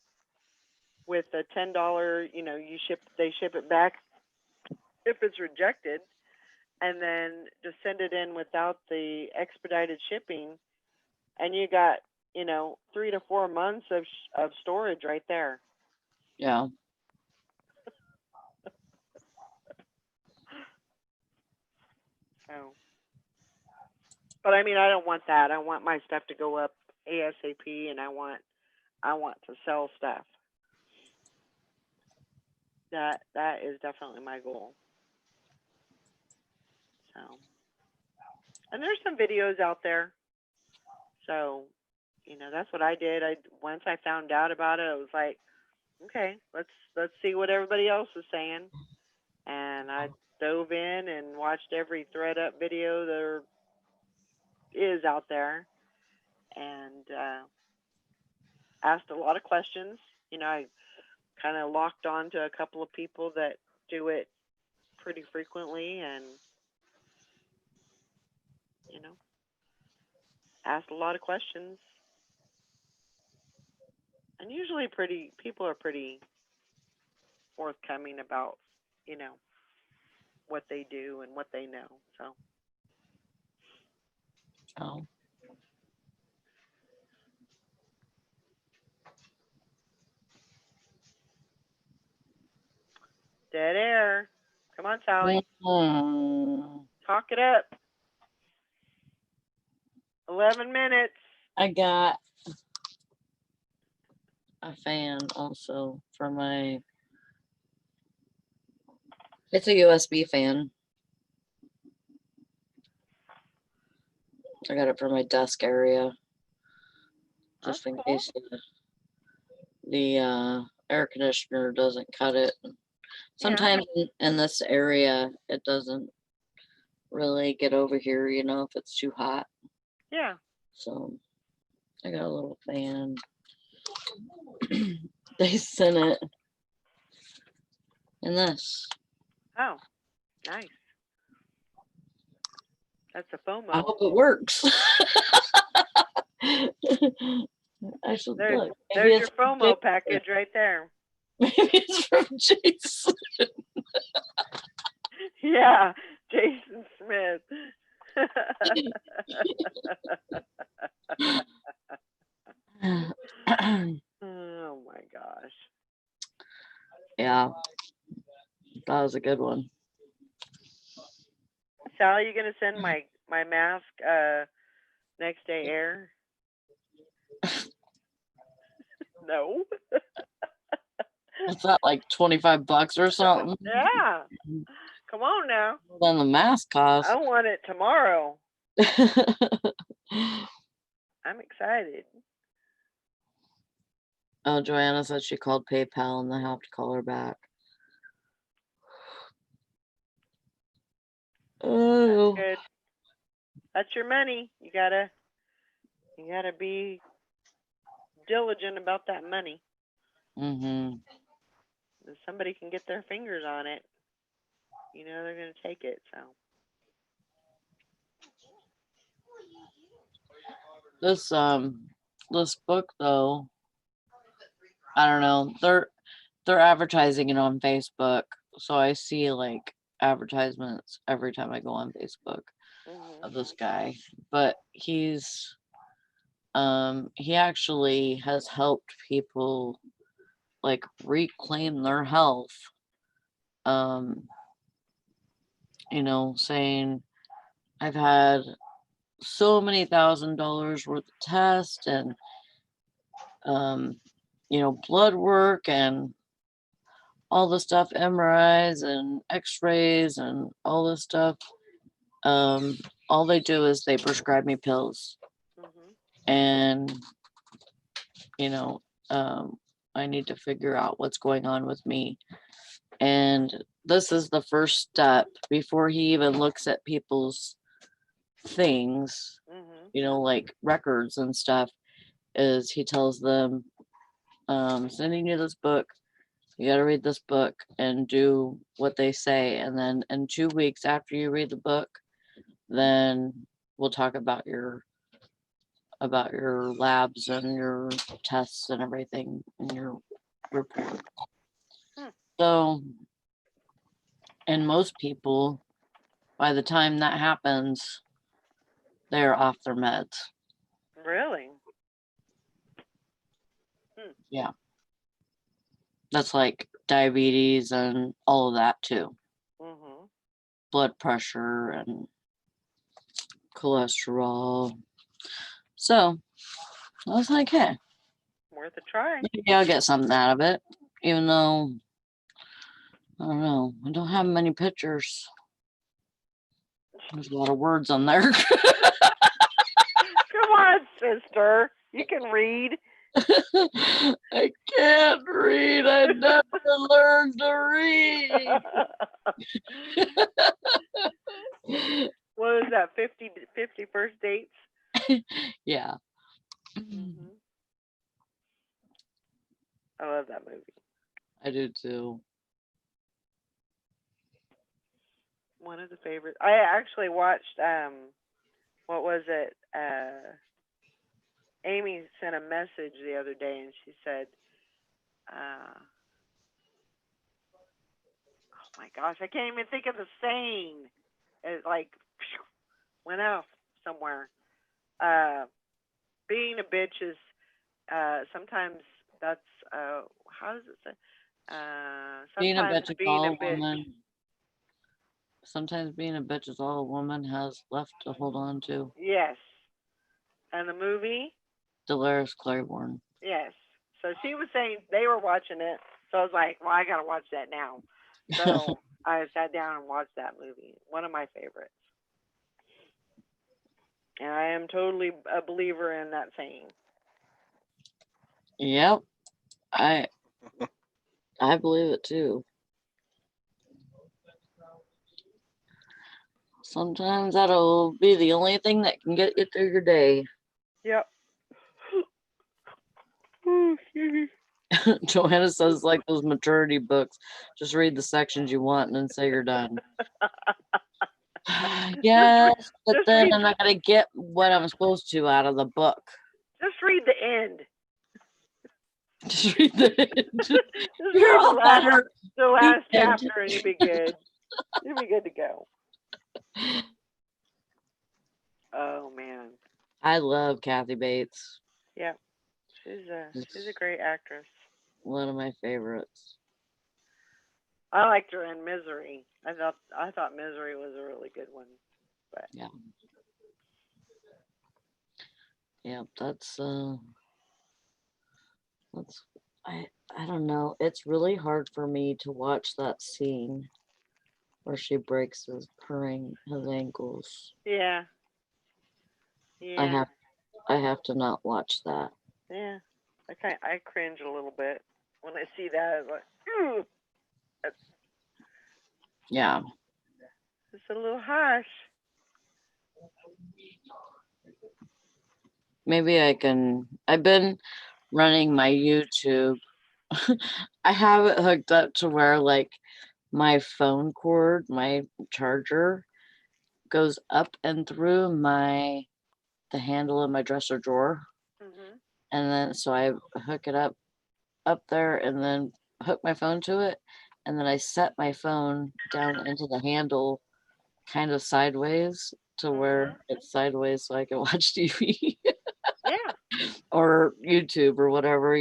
with a $10, they ship it back if it's rejected, and then just send it in without the expedited shipping, and you got, 3 to 4 months of storage right there. Yeah. So, but I mean, I don't want that. I want my stuff to go up ASAP, and I want to sell stuff. That is definitely my goal. So, and there's some videos out there. So, that's what I did. Once I found out about it, I was like, okay, let's see what everybody else is saying. And I dove in and watched every ThredUp video there is out there, and asked a lot of questions. I kind of locked on to a couple of people that do it pretty frequently, and asked a lot of questions. And usually people are pretty forthcoming about, what they do and what they know. So. Oh. Dead air. Come on, Sally. Mm-hmm. Talk it up. 11 minutes. I got a fan also for my, it's a USB fan. I got it for my desk area, just That's in cool. case the air conditioner doesn't cut it. Sometimes in this area, it doesn't really get over here, if it's too hot. Yeah. So I got a little fan. They sent it in this. Oh, nice. That's a FOMO. I hope it works. I should look. There's your FOMO package right there. Maybe it's from Jason. Yeah, Jason Smith. Oh my gosh. Yeah, that was a good one. Sally, you gonna send my mask next day air? No. What's that, like $25 or something? Yeah. Come on now. Then the mask cost. I want it tomorrow. I'm excited. Oh, Joanna said she called PayPal and they have to call her back. Oh. That's good. That's your money. You gotta be diligent about that money. Mm-hmm. If somebody can get their fingers on it, they're gonna take it. So. This book though, I don't know. They're advertising it on Facebook, so I see like advertisements every time I go on Facebook of this guy. But he actually has helped people like reclaim their health. Saying I've had so many $1,000s worth of tests and blood work and all the stuff, MRIs and x-rays and all this stuff. All they do is they prescribe me pills. And I need to figure out what's going on with me. And this is the first step before he even looks at people's things, like records and stuff, is he tells them, sending you this book, you got to read this book and do what they say. And then in 2 weeks after you read the book, then we'll talk about your labs and your tests and everything in your report. So, and most people, by the time that happens, they're off their meds. Really? Yeah. That's like diabetes and all of that too. Blood pressure and cholesterol. So I was like, hey, worth a try. Maybe I'll get something out of it, even though I don't know. I don't have many pictures. There's a lot of words on there. Come on, sister. You can read. I can't read. I never learned to read. What is that? 50 first dates? Yeah. I love that movie. I do too. One of the favorites. I actually watched, what was it? Amy sent a message the other day and she said, oh my gosh, I can't even think of the saying. It like went off somewhere. Being a bitch is, sometimes that's, how does it say? Being a Sometimes bitch is being all a a bitch. woman. Sometimes being a bitch is all a woman has left to hold on to. Yes. And the movie? Dolores Claiborne. Yes. So she was saying they were watching it. So I was like, well, I got to watch that now. So I sat down and watched that movie. One of my favorites. And I am totally a believer in that saying. Yep. I believe it too. Sometimes that'll be the only thing that can get you through your day. Yep. Joanna says, like those maturity books, just read the sections you want and then say you're done. Yes, but then I'm not going to get what I'm supposed to out of the book. Just read the end. Just read the end. Just You're all better. The last chapter and you'll be good. You'll be good to go. Oh, man. I love Kathy Bates. Yeah. She's a great actress. One of my favorites. I liked her in Misery. I thought Misery was a really good one. But yeah. Yeah, that's I don't know. It's really hard for me to watch that scene where she breaks his ankles. Yeah. Yeah. I have to not watch that. Yeah. I cringe a little bit when I see that. I'm like, ooh. Yeah. It's a little harsh. Maybe I've been running my YouTube. I have it hooked up to where like my phone cord, my charger goes up and through the handle of my dresser drawer. And then so I hook it up there and then hook my phone to it. And then I set my phone down into the handle kind of sideways to where it's sideways so I can watch TV. Yeah. Or YouTube or whatever,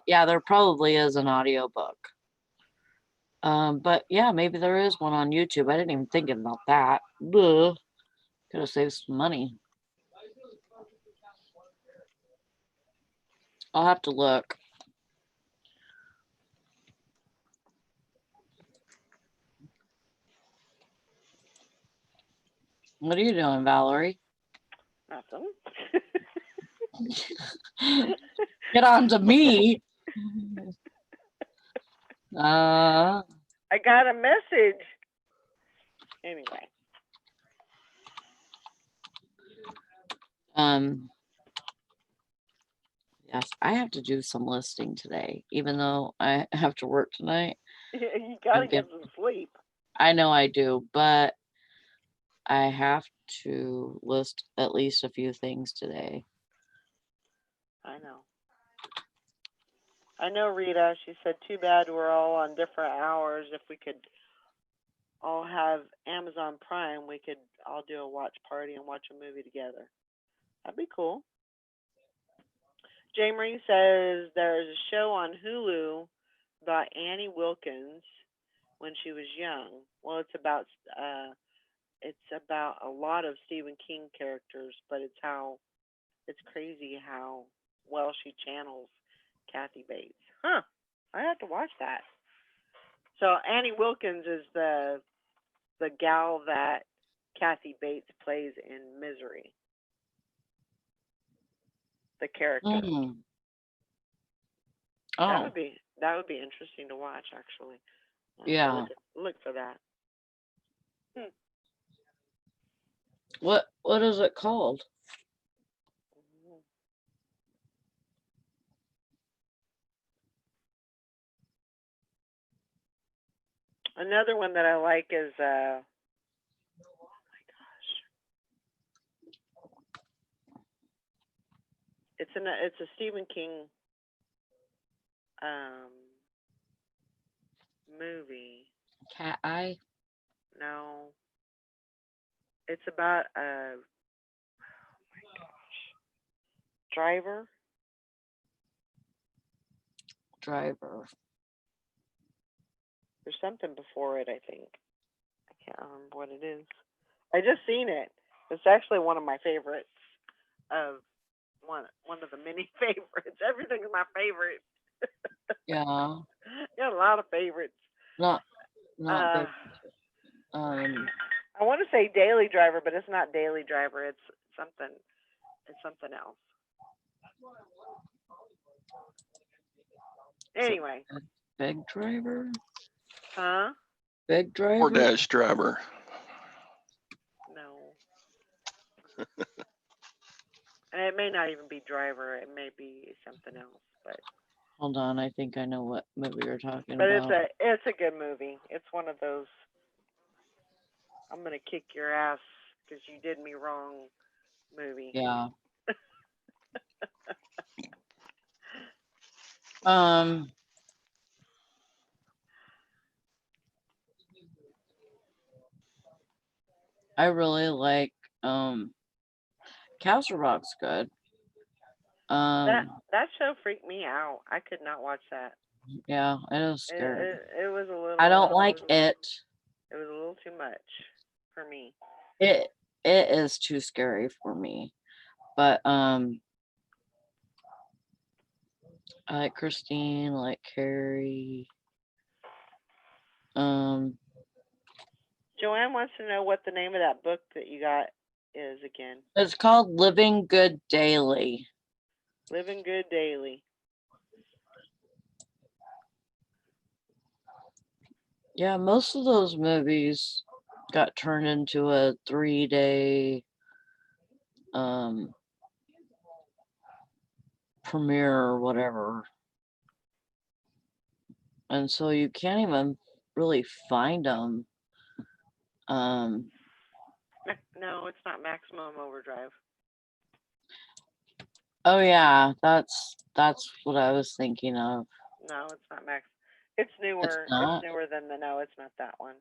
Yeah, there probably is an audiobook. But yeah, maybe there is one on YouTube. I didn't even think about that. Could have saved some money. I'll have to look. What are you doing, Valerie? Nothing. Get on to me. I got a message. Anyway. Yes, I have to do some listing today, even though I have to work tonight. You gotta get some sleep. I know I do, but I have to list at least a few things today. I know, Rita. She said, too bad we're all on different hours. If we could all have Amazon Prime, we could all do a watch party and watch a movie together. That'd be cool. Jay Marie says there's a show on Hulu about Annie Wilkens when she was young. Well, it's about a lot of Stephen King characters, but it's crazy how well she channels Kathy Bates. Huh. I have to watch that. So Annie Wilkens is the gal that Kathy Bates plays in Misery. The character. Mm. Oh. That would be interesting to watch, actually. Yeah. Look for that. What is it called? Another one that I like is oh my gosh. It's a Stephen King movie. Cat Eye? No. It's about oh my gosh. Driver. There's something before it, I think. I can't remember what it is. I just seen it. It's actually one of my favorites. Of one of the many favorites. Everything's my favorite. Yeah. Got a lot of favorites. Not big. I want to say Daily Driver, but it's not Daily Driver. It's something else. Anyway. Big Driver? Huh? Big Driver? Or Dash Driver. No. And it may not even be Driver. It may be something else. But hold on, I think I know what movie you're talking but about. But it's a good movie. It's one of those I'm gonna kick your ass because you did me wrong movie. Yeah. I really like Castle Rock's good. That show freaked me out. I could not watch that. Yeah, it was scary. It was a little. I don't like it. It was a little too much for me. It is too scary for me. But I like Christine, I like Carrie. Joanne wants to know what the name of that book that you got is again. It's called Living Good Daily. Living Good Daily. Yeah, most of those movies got turned into a 3-day premiere or whatever. And so you can't even really find them. No, it's not Maximum Overdrive. Oh yeah, that's what I was thinking of. No, it's not Max. It's newer. It's newer than no, it's not that one.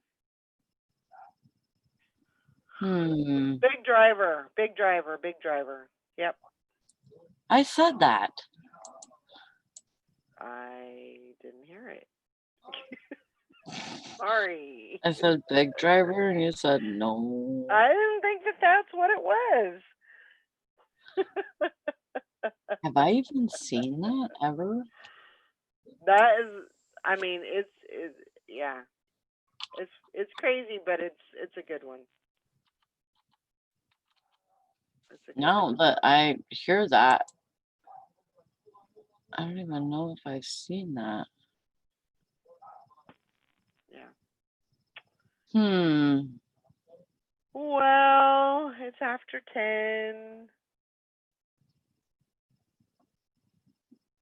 Big Driver. Yep. I said that. I didn't hear it. Sorry. I said big driver, and you said no. I didn't think that that's what it was. Have I even seen that ever? That is, I mean, yeah, it's crazy, but it's a good one. It's a good No, one. but I hear that. I don't even know if I've seen that. Yeah. Well, it's after 10.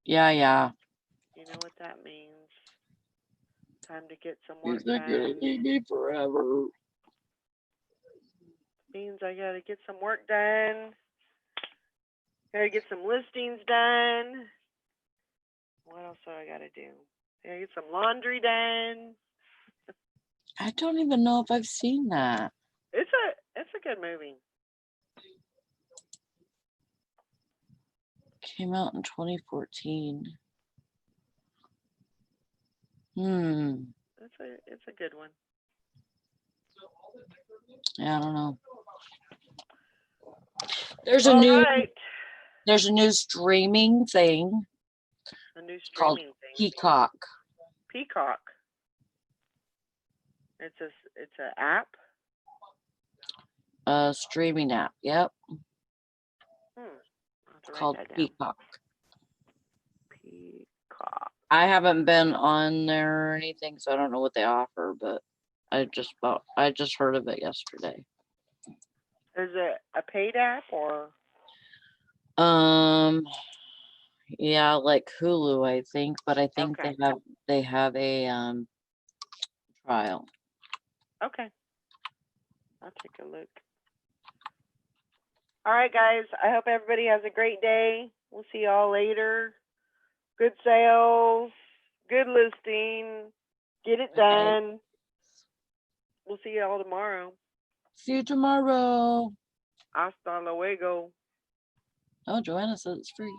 Yeah. You know what that means. Time to get some He's work not gonna done. leave me forever. Means I gotta get some work done. Gotta get some listings done. What else do I gotta do? Gotta get some laundry done. I don't even know if I've seen that. It's a good movie. Came out in 2014. It's a good one. Yeah, I don't know. There's All right. There's a new streaming thing. A new called streaming thing. Peacock. Peacock. It's an app. A streaming app. Yep. I'll have to write Called that down. Peacock. Peacock. I haven't been on there or anything, so I don't know what they offer, but I just heard of it yesterday. Is it a paid app or? Yeah, like Hulu, I think, but I think Okay. they have a trial. Okay. I'll take a look. All right, guys. I hope everybody has a great day. We'll see y'all later. Good sales, good listing. Get it done. We'll see y'all tomorrow. See you tomorrow. Hasta luego. Oh, Joanna says it's free.